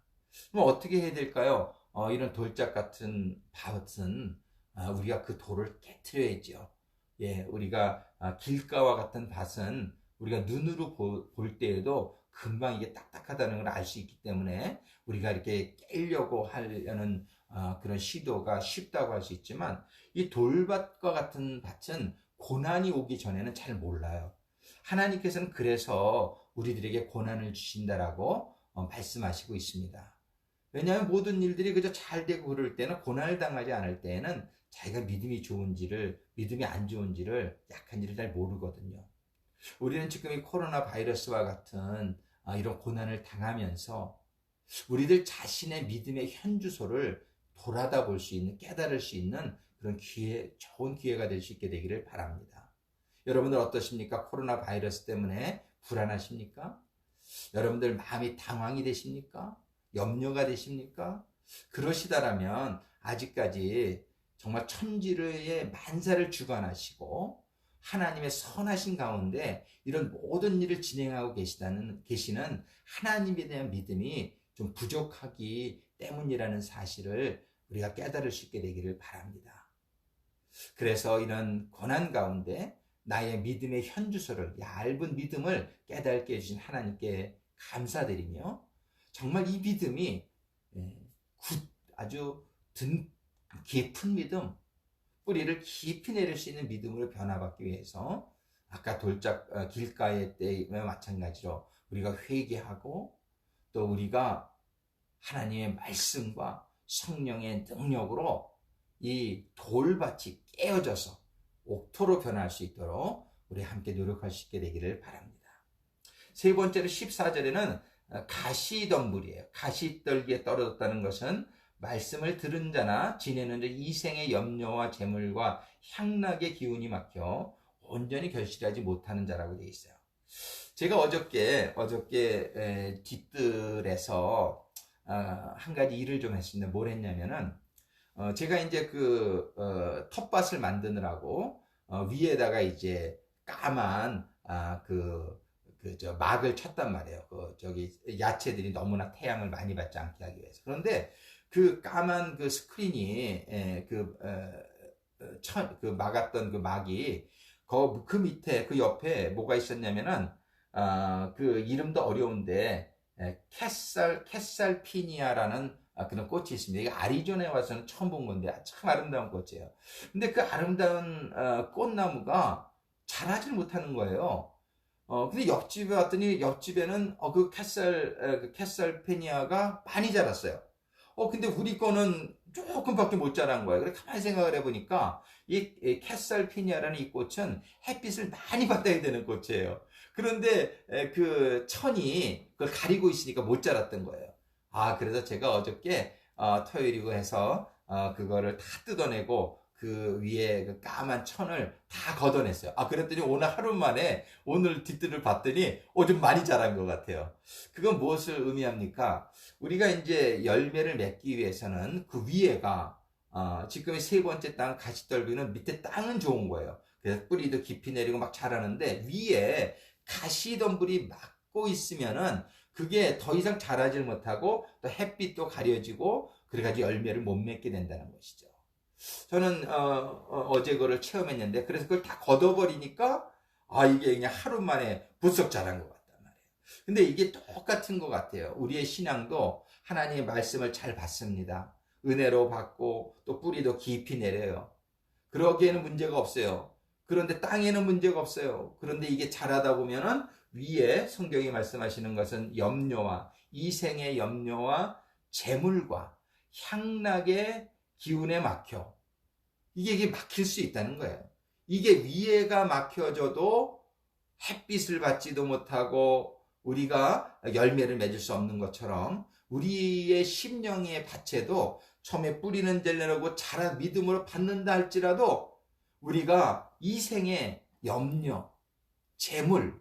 그럼 어떻게 해야 될까요? 이런 돌짝 같은 밭은 우리가 그 돌을 깨트려야죠. 예, 우리가 길가와 같은 밭은 우리가 눈으로 볼 때에도 금방 이게 딱딱하다는 걸 알 수 있기 때문에 우리가 이렇게 깨려고 하려는 그런 시도가 쉽다고 할 수 있지만 이 돌밭과 같은 밭은 고난이 오기 전에는 잘 몰라요. 하나님께서는 그래서 우리들에게 고난을 주신다라고 말씀하시고 있습니다. 왜냐하면 모든 일들이 그저 잘 되고 그럴 때는 고난을 당하지 않을 때에는 자기가 믿음이 안 좋은지를 약한지를 잘 모르거든요. 우리는 지금 이 코로나 바이러스와 같은 이런 고난을 당하면서 우리들 자신의 믿음의 현주소를 돌아다 볼 수 있는, 깨달을 수 있는 그런 좋은 기회가 될 수 있게 되기를 바랍니다. 여러분들 어떠십니까? 코로나 바이러스 때문에 불안하십니까? 여러분들 마음이 당황이 되십니까? 염려가 되십니까? 그러시다라면 아직까지 정말 천지의 만사를 주관하시고 하나님의 선하신 가운데 이런 모든 일을 진행하고 계시는 하나님에 대한 믿음이 좀 부족하기 때문이라는 사실을 우리가 깨달을 수 있게 되기를 바랍니다. 그래서 이런 고난 가운데 나의 믿음의 현주소를, 얇은 믿음을 깨닫게 해주신 하나님께 감사드리며, 정말 이 믿음이 아주 깊은 믿음, 뿌리를 깊이 내릴 수 있는 믿음으로 변화받기 위해서 아까 길가의 때와 마찬가지로 우리가 회개하고, 또 우리가 하나님의 말씀과 성령의 능력으로 이 돌밭이 깨어져서 옥토로 변할 수 있도록 우리 함께 노력할 수 있게 되기를 바랍니다. 세 번째로 14절에는 가시덤불이에요. 가시떨기에 떨어졌다는 것은 말씀을 들은 자나 지내는 자 이생의 염려와 재물과 향락의 기운이 막혀 온전히 결실하지 못하는 자라고 되어 있어요. 제가 어저께 뒷뜰에서 한 가지 일을 좀 했습니다. 뭘 했냐면은 제가 이제 텃밭을 만드느라고 위에다가 이제 까만 막을 쳤단 말이에요. 야채들이 너무나 태양을 많이 받지 않게 하기 위해서. 그런데 그 까만 스크린이 막았던 그 막이 그 밑에 그 옆에 뭐가 있었냐면은 이름도 어려운데 캐살피니아라는 그런 꽃이 있습니다. 이게 아리조나에 와서는 처음 본 건데 참 아름다운 꽃이에요. 근데 그 아름다운 꽃나무가 자라질 못하는 거예요. 근데 옆집에 왔더니 옆집에는 캐살피니아가 많이 자랐어요. 근데 우리 거는 조금밖에 못 자란 거예요. 그래서 가만히 생각을 해보니까 이 캐살피니아라는 이 꽃은 햇빛을 많이 받아야 되는 꽃이에요. 그런데 그 천이 그걸 가리고 있으니까 못 자랐던 거예요. 그래서 제가 어저께 토요일이고 해서 그거를 다 뜯어내고 그 위에 그 까만 천을 다 걷어냈어요. 그랬더니 오늘 하루 만에 오늘 뒷뜰을 봤더니 좀 많이 자란 것 같아요. 그건 무엇을 의미합니까? 우리가 이제 열매를 맺기 위해서는 그 위에가 지금의 세 번째 땅 가시떨기는 밑에 땅은 좋은 거예요. 그래서 뿌리도 깊이 내리고 막 자라는데 위에 가시덤불이 막고 있으면은 그게 더 이상 자라질 못하고 또 햇빛도 가려지고 그래가지고 열매를 못 맺게 된다는 것이죠. 저는 어제 그걸 체험했는데 그래서 그걸 다 걷어버리니까 이게 그냥 하루 만에 부쩍 자란 것 같단 말이에요. 근데 이게 똑같은 것 같아요. 우리의 신앙도 하나님의 말씀을 잘 받습니다. 은혜로 받고 또 뿌리도 깊이 내려요. 그러기에는 문제가 없어요. 그런데 땅에는 문제가 없어요. 그런데 이게 자라다 보면은 위에 성경이 말씀하시는 것은 염려와 이생의 염려와 재물과 향락의 기운에 막혀. 이게 막힐 수 있다는 거예요. 이게 위에가 막혀져도 햇빛을 받지도 못하고 우리가 열매를 맺을 수 없는 것처럼 우리의 심령의 밭에도 처음에 뿌리는 젤레라고 자라 믿음으로 받는다 할지라도 우리가 이생의 염려, 재물,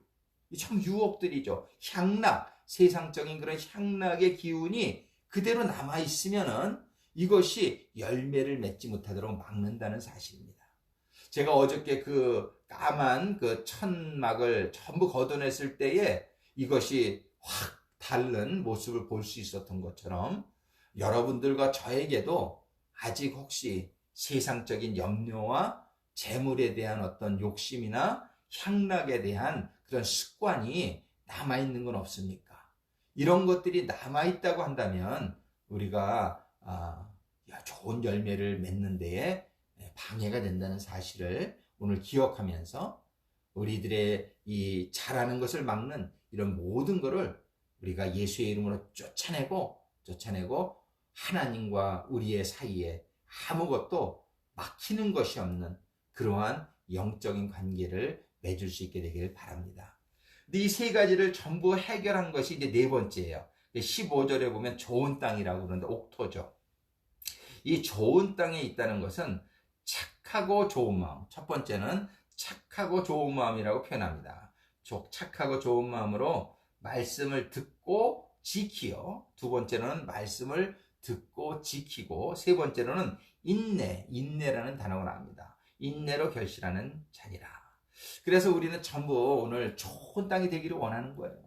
참 유혹들이죠. 향락, 세상적인 그런 향락의 기운이 그대로 남아있으면은 이것이 열매를 맺지 못하도록 막는다는 사실입니다. 제가 어저께 그 까만 그 천막을 전부 걷어냈을 때에 이것이 확 다른 모습을 볼 수 있었던 것처럼 여러분들과 저에게도 아직 혹시 세상적인 염려와 재물에 대한 어떤 욕심이나 향락에 대한 그런 습관이 남아있는 건 없습니까? 이런 것들이 남아있다고 한다면 우리가 좋은 열매를 맺는 데에 방해가 된다는 사실을 오늘 기억하면서 우리들의 이 자라는 것을 막는 이런 모든 것을 우리가 예수의 이름으로 쫓아내고 하나님과 우리의 사이에 아무것도 막히는 것이 없는 그러한 영적인 관계를 맺을 수 있게 되기를 바랍니다. 근데 이 세 가지를 전부 해결한 것이 이제 네 번째예요. 15절에 보면 좋은 땅이라고 그러는데 옥토죠. 이 좋은 땅에 있다는 것은 착하고 좋은 마음. 첫 번째는 착하고 좋은 마음이라고 표현합니다. 착하고 좋은 마음으로 말씀을 듣고 지키요. 두 번째로는 말씀을 듣고 지키고, 세 번째로는 인내라는 단어가 나옵니다. 인내로 결실하는 자니라. 그래서 우리는 전부 오늘 좋은 땅이 되기를 원하는 거예요.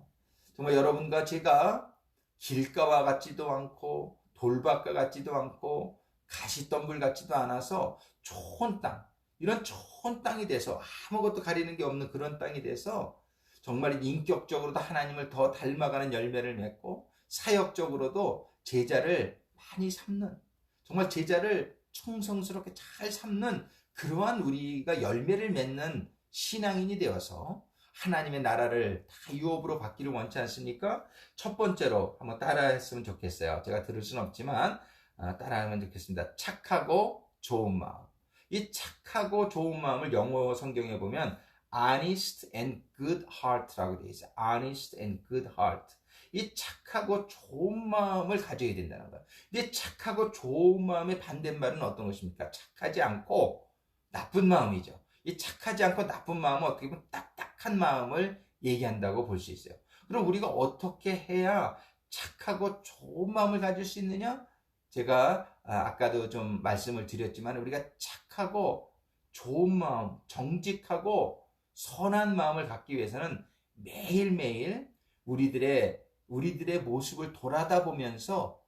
정말 여러분과 제가 길가와 같지도 않고 돌밭과 같지도 않고 가시덤불 같지도 않아서 좋은 땅, 이런 좋은 땅이 돼서 아무것도 가리는 게 없는 그런 땅이 돼서 정말 인격적으로도 하나님을 더 닮아가는 열매를 맺고 사역적으로도 제자를 많이 삼는, 정말 제자를 충성스럽게 잘 삼는 그러한 우리가 열매를 맺는 신앙인이 되어서 하나님의 나라를 다 유업으로 받기를 원치 않습니까? 첫 번째로 한번 따라했으면 좋겠어요. 제가 들을 수는 없지만 따라하면 좋겠습니다. 착하고 좋은 마음. 이 착하고 좋은 마음을 영어 성경에 보면 honest and good heart라고 되어 있어요. honest and good heart. 이 착하고 좋은 마음을 가져야 된다는 거예요. 근데 착하고 좋은 마음의 반대말은 어떤 것입니까? 착하지 않고 나쁜 마음이죠. 이 착하지 않고 나쁜 마음은 어떻게 보면 딱딱한 마음을 얘기한다고 볼 수 있어요. 그럼 우리가 어떻게 해야 착하고 좋은 마음을 가질 수 있느냐? 제가 아까도 좀 말씀을 드렸지만 우리가 착하고 좋은 마음, 정직하고 선한 마음을 갖기 위해서는 매일매일 우리들의 모습을 돌아다 보면서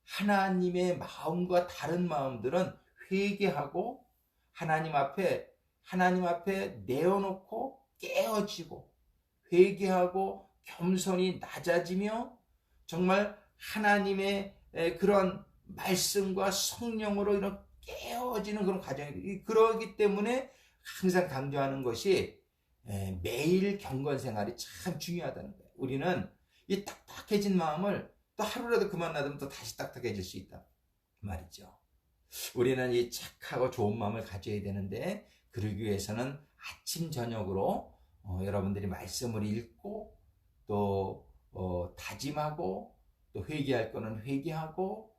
하나님의 마음과 다른 마음들은 회개하고 하나님 앞에 내어놓고 깨어지고 회개하고 겸손히 낮아지며 정말 하나님의 그런 말씀과 성령으로 이런 깨어지는 그런 과정이, 그러기 때문에 항상 강조하는 것이 매일 경건 생활이 참 중요하다는 거예요. 우리는 이 딱딱해진 마음을 또 하루라도 그만 놔두면 또 다시 딱딱해질 수 있다 말이죠. 우리는 이 착하고 좋은 마음을 가져야 되는데, 그러기 위해서는 아침 저녁으로 여러분들이 말씀을 읽고 또 다짐하고 또 회개할 거는 회개하고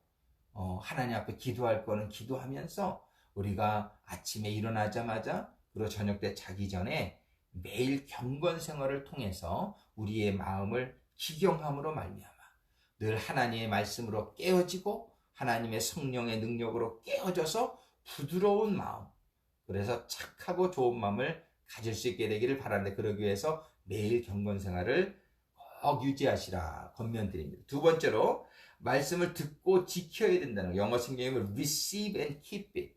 하나님 앞에 기도할 거는 기도하면서 우리가 아침에 일어나자마자 그리고 저녁 때 자기 전에 매일 경건 생활을 통해서 우리의 마음을 기경함으로 말미암아 늘 하나님의 말씀으로 깨어지고 하나님의 성령의 능력으로 깨어져서 부드러운 마음, 그래서 착하고 좋은 마음을 가질 수 있게 되기를 바라는데, 그러기 위해서 매일 경건 생활을 꼭 유지하시라 권면드립니다. 두 번째로 말씀을 듣고 지켜야 된다는 거예요. 영어 성경에 보면 receive and keep it.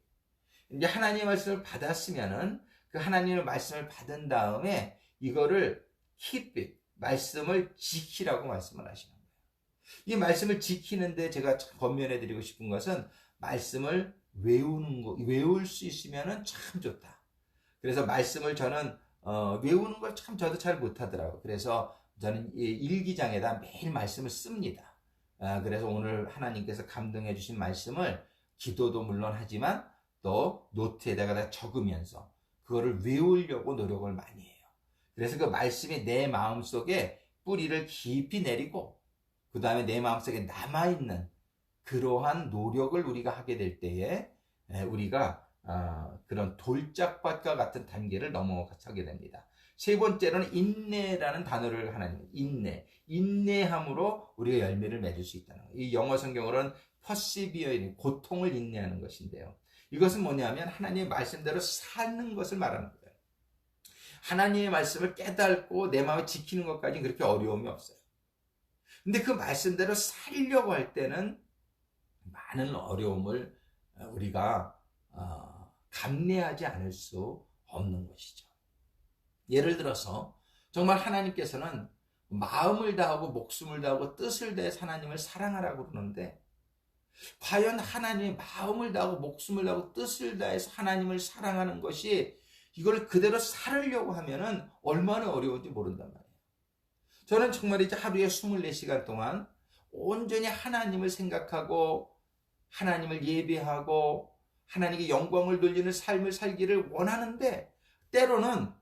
이제 하나님의 말씀을 받았으면은 그 하나님의 말씀을 받은 다음에 이거를 keep it, 말씀을 지키라고 말씀을 하시는 거예요. 이 말씀을 지키는데 제가 권면해 드리고 싶은 것은 말씀을 외울 수 있으면은 참 좋다. 그래서 말씀을 저는 외우는 걸 참 저도 잘 못하더라고요. 그래서 저는 일기장에다 매일 말씀을 씁니다. 그래서 오늘 하나님께서 감동해 주신 말씀을 기도도 물론 하지만 또 노트에다가 적으면서 그거를 외우려고 노력을 많이 해요. 그래서 그 말씀이 내 마음속에 뿌리를 깊이 내리고 그 다음에 내 마음속에 남아있는 그러한 노력을 우리가 하게 될 때에 우리가 그런 돌짝밭과 같은 단계를 넘어서게 됩니다. 세 번째로는 인내라는 단어를 하나님, 인내함으로 우리가 열매를 맺을 수 있다는 거예요. 이 영어 성경으로는 persevere, 고통을 인내하는 것인데요. 이것은 뭐냐면 하나님의 말씀대로 사는 것을 말하는 거예요. 하나님의 말씀을 깨닫고 내 마음에 지키는 것까지는 그렇게 어려움이 없어요. 근데 그 말씀대로 살려고 할 때는 많은 어려움을 우리가 감내하지 않을 수 없는 것이죠. 예를 들어서 정말 하나님께서는 마음을 다하고 목숨을 다하고 뜻을 다해서 하나님을 사랑하라고 그러는데, 과연 하나님의 마음을 다하고 목숨을 다하고 뜻을 다해서 하나님을 사랑하는 것이 이걸 그대로 살으려고 하면은 얼마나 어려운지 모른단 말이에요. 저는 정말 이제 하루에 24시간 동안 온전히 하나님을 생각하고 하나님을 예배하고 하나님께 영광을 돌리는 삶을 살기를 원하는데, 때로는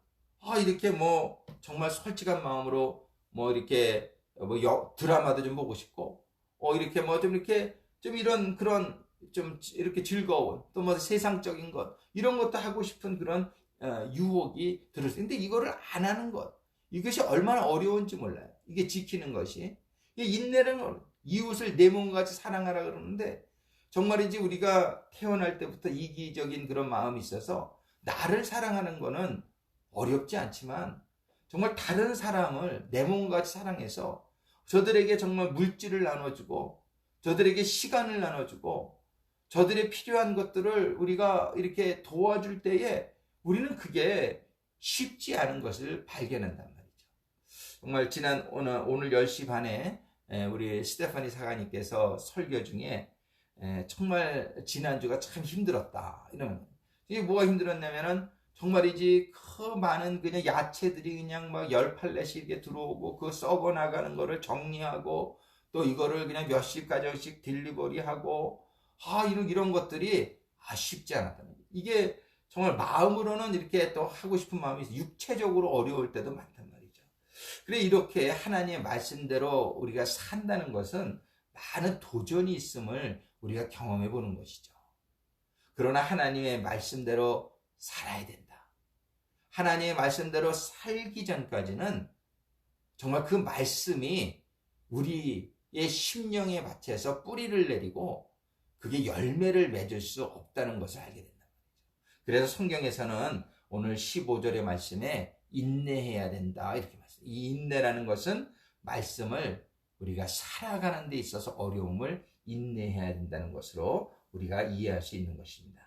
이렇게 뭐 정말 솔직한 마음으로 뭐 이렇게 뭐 드라마도 좀 보고 싶고, 이렇게 뭐 좀 이렇게 좀 이런 그런 좀 이렇게 즐거운 또 뭐 세상적인 것 이런 것도 하고 싶은 그런 유혹이 들었어요. 근데 이거를 안 하는 것, 이것이 얼마나 어려운지 몰라요. 이게 지키는 것이. 이게 인내는 이웃을 내 몸같이 사랑하라 그러는데, 정말이지 우리가 태어날 때부터 이기적인 그런 마음이 있어서 나를 사랑하는 거는 어렵지 않지만, 정말 다른 사람을 내 몸같이 사랑해서 저들에게 정말 물질을 나눠주고, 저들에게 시간을 나눠주고, 저들의 필요한 것들을 우리가 이렇게 도와줄 때에 우리는 그게 쉽지 않은 것을 발견한단 말이죠. 정말 오늘 10시 반에 우리 스테파니 사가님께서 설교 중에 정말 지난주가 참 힘들었다 이러면, 이게 뭐가 힘들었냐면은 정말이지 그 많은 그냥 야채들이 그냥 막 10팔레씩 이렇게 들어오고 그 썩어 나가는 거를 정리하고, 또 이거를 그냥 몇십 가정씩 딜리버리하고, 이런 것들이 쉽지 않았다는 거예요. 이게 정말 마음으로는 이렇게 또 하고 싶은 마음이 있어요. 육체적으로 어려울 때도 많단 말이죠. 그래, 이렇게 하나님의 말씀대로 우리가 산다는 것은 많은 도전이 있음을 우리가 경험해 보는 것이죠. 그러나 하나님의 말씀대로 살아야 된다. 하나님의 말씀대로 살기 전까지는 정말 그 말씀이 우리의 심령의 밭에서 뿌리를 내리고 그게 열매를 맺을 수 없다는 것을 알게 된다. 그래서 성경에서는 오늘 15절의 말씀에 인내해야 된다 이렇게 말씀해요. 이 인내라는 것은 말씀을 우리가 살아가는 데 있어서 어려움을 인내해야 된다는 것으로 우리가 이해할 수 있는 것입니다.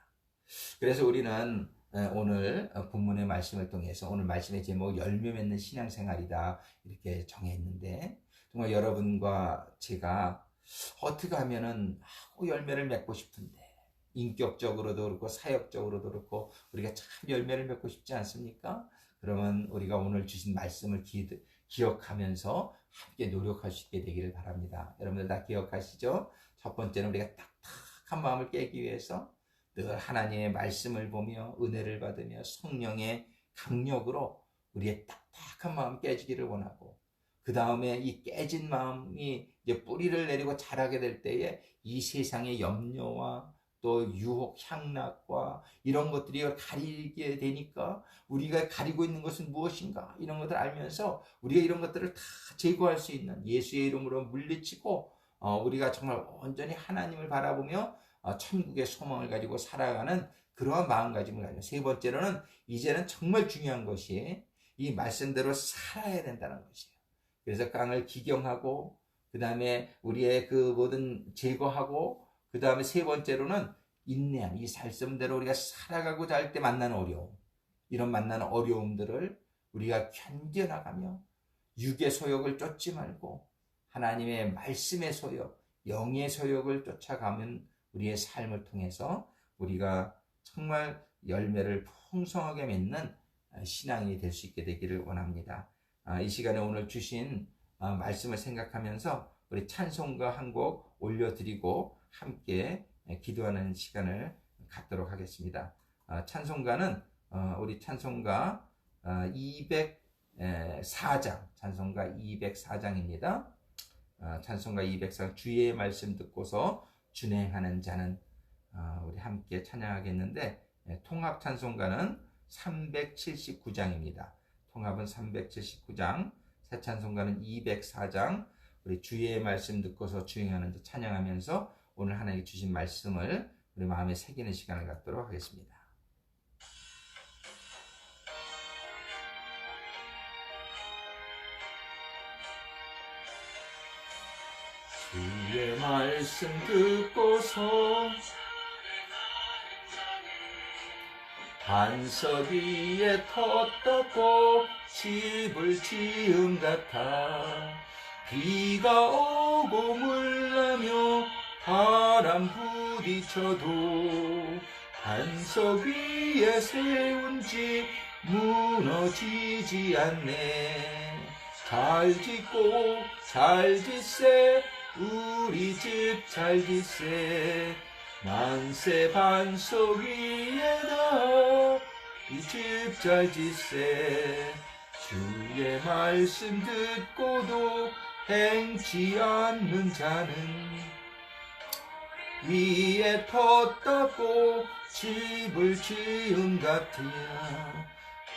그래서 우리는 오늘 본문의 말씀을 통해서 오늘 말씀의 제목 열매 맺는 신앙생활이다 이렇게 정했는데, 정말 여러분과 제가 어떻게 하면은 열매를 맺고 싶은데, 인격적으로도 그렇고 사역적으로도 그렇고 우리가 참 열매를 맺고 싶지 않습니까? 그러면 우리가 오늘 주신 말씀을 기억하면서 함께 노력할 수 있게 되기를 바랍니다. 여러분들 다 기억하시죠? 첫 번째는 우리가 딱딱한 마음을 깨기 위해서 늘 하나님의 말씀을 보며 은혜를 받으며 성령의 강력으로 우리의 딱딱한 마음 깨지기를 원하고, 그 다음에 이 깨진 마음이 이제 뿌리를 내리고 자라게 될 때에 이 세상의 염려와 또 유혹, 향락과 이런 것들이 가리게 되니까 우리가 가리고 있는 것은 무엇인가 이런 것들을 알면서 우리가 이런 것들을 다 제거할 수 있는 예수의 이름으로 물리치고 우리가 정말 온전히 하나님을 바라보며 천국의 소망을 가지고 살아가는 그러한 마음가짐을 가지고, 세 번째로는 이제는 정말 중요한 것이 이 말씀대로 살아야 된다는 것이에요. 그래서 깡을 기경하고 그 다음에 우리의 그 모든 제거하고, 그 다음에 세 번째로는 인내함, 이 말씀대로 우리가 살아가고자 할 때 만나는 어려움, 이런 만나는 어려움들을 우리가 견뎌나가며 육의 소욕을 쫓지 말고 하나님의 말씀의 소욕, 영의 소욕을 쫓아가면 우리의 삶을 통해서 우리가 정말 열매를 풍성하게 맺는 신앙이 될 수 있게 되기를 원합니다. 이 시간에 오늘 주신 말씀을 생각하면서 우리 찬송가 한 곡 올려드리고 함께 기도하는 시간을 갖도록 하겠습니다. 찬송가는 우리 찬송가 204장, 찬송가 204장입니다. 찬송가 204장, 주의 말씀 듣고서 준행하는 자는 우리 함께 찬양하겠는데, 통합 찬송가는 379장입니다. 통합은 379장, 새 찬송가는 204장, 우리 주의 말씀 듣고서 주행하는 자 찬양하면서 오늘 하나님께 주신 말씀을 우리 마음에 새기는 시간을 갖도록 하겠습니다. 주의 말씀 듣고서 반석 위에 텄다고 집을 지은 같아 비가 오고 물나며 바람 부딪혀도 반석 위에 세운 집 무너지지 않네. 잘 짓고 잘 짓세 우리 집 잘 짓세 만세 반석 위에다 이 집 잘 지세. 주의 말씀 듣고도 행치 않는 자는 위에 텄다고 집을 지은 같으냐.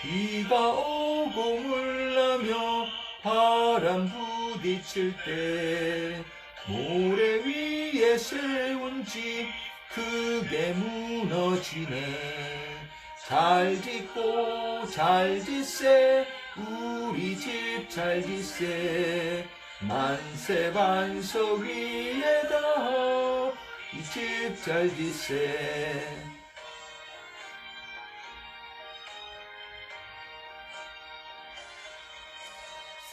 비가 오고 물나며 바람 부딪힐 때 모래 위에 세운 집 크게 무너지네. 잘 짓고 잘 짓세. 우리 집 잘 짓세. 만세 반석 위에다 이 집 잘 짓세.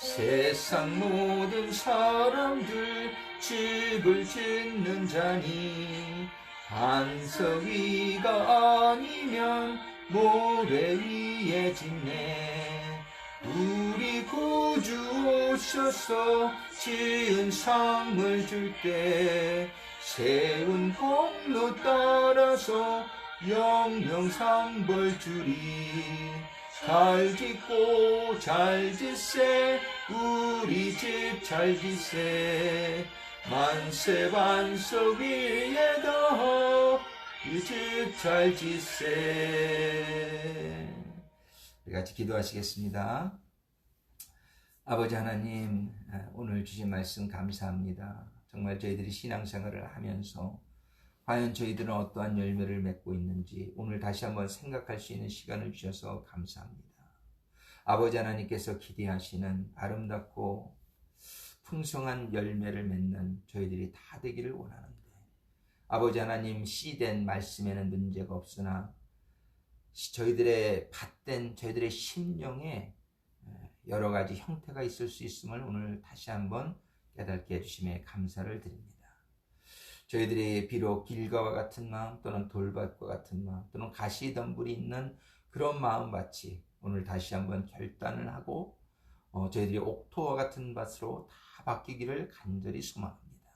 세상 모든 사람들 집을 짓는 자니 반석 위가 아니면 모래 위에 짓네. 우리 구주 오셔서 지은 상을 줄 때 세운 공로 따라서 영영상벌 주리. 잘 짓고 잘 짓세. 우리 집 잘 짓세. 만세 반석 위에다 이 집 잘 짓세. 우리 같이 기도하시겠습니다. 아버지 하나님, 오늘 주신 말씀 감사합니다. 정말 저희들이 신앙생활을 하면서 과연 저희들은 어떠한 열매를 맺고 있는지 오늘 다시 한번 생각할 수 있는 시간을 주셔서 감사합니다. 아버지 하나님께서 기대하시는 아름답고 풍성한 열매를 맺는 저희들이 다 되기를 원하는데, 아버지 하나님, 씨된 말씀에는 문제가 없으나 저희들의 밭된 저희들의 심령에 여러 가지 형태가 있을 수 있음을 오늘 다시 한번 깨닫게 해주심에 감사를 드립니다. 저희들이 비록 길가와 같은 마음 또는 돌밭과 같은 마음 또는 가시덤불이 있는 그런 마음밭이 오늘 다시 한번 결단을 하고 저희들이 옥토와 같은 밭으로 다 바뀌기를 간절히 소망합니다.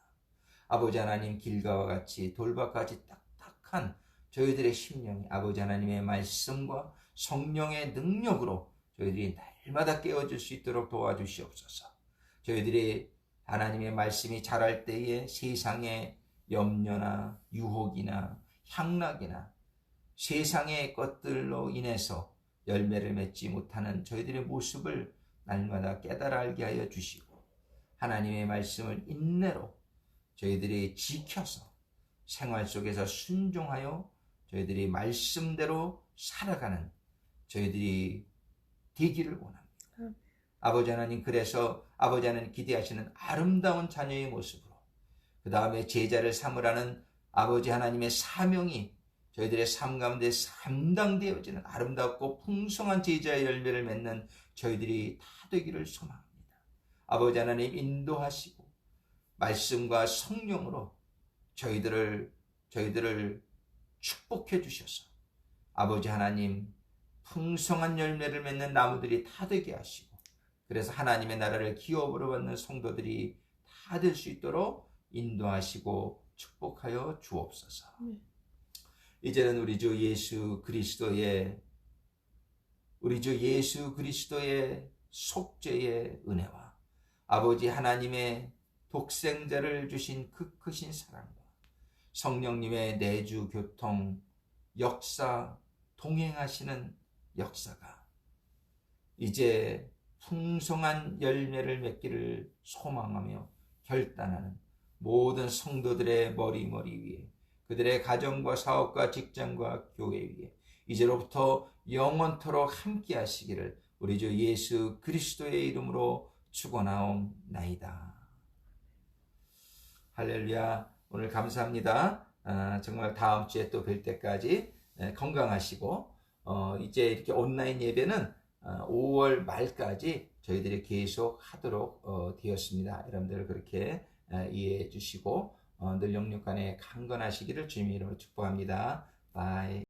아버지 하나님, 길가와 같이 돌밭까지 딱딱한 저희들의 심령이 아버지 하나님의 말씀과 성령의 능력으로 저희들이 날마다 깨어질 수 있도록 도와주시옵소서. 저희들이 하나님의 말씀이 자랄 때에 세상의 염려나 유혹이나 향락이나 세상의 것들로 인해서 열매를 맺지 못하는 저희들의 모습을 날마다 깨달아 알게 하여 주시고, 하나님의 말씀을 인내로 저희들이 지켜서 생활 속에서 순종하여 저희들이 말씀대로 살아가는 저희들이 되기를 원합니다. 아버지 하나님, 그래서 아버지 하나님 기대하시는 아름다운 자녀의 모습으로 그 다음에 제자를 삼으라는 아버지 하나님의 사명이 저희들의 삶 가운데 감당되어지는 아름답고 풍성한 제자의 열매를 맺는 저희들이 다 되기를 소망합니다. 아버지 하나님, 인도하시고 말씀과 성령으로 저희들을 축복해 주셔서 아버지 하나님, 풍성한 열매를 맺는 나무들이 다 되게 하시고, 그래서 하나님의 나라를 기업으로 받는 성도들이 다 될 수 있도록 인도하시고 축복하여 주옵소서. 이제는 우리 주 예수 그리스도의 속죄의 은혜와 아버지 하나님의 독생자를 주신 그 크신 사랑과 성령님의 내주 교통 역사 동행하시는 역사가 이제 풍성한 열매를 맺기를 소망하며 결단하는 모든 성도들의 머리 위에, 그들의 가정과 사업과 직장과 교회 위에 이제로부터 영원토록 함께 하시기를 우리 주 예수 그리스도의 이름으로 축원하옵나이다. 할렐루야. 오늘 감사합니다. 정말 다음 주에 또 뵐 때까지 건강하시고, 이제 이렇게 온라인 예배는 5월 말까지 저희들이 계속 하도록 되었습니다. 여러분들 그렇게 이해해 주시고 늘 영육 간에 강건하시기를 주님의 이름으로 축복합니다. 바이.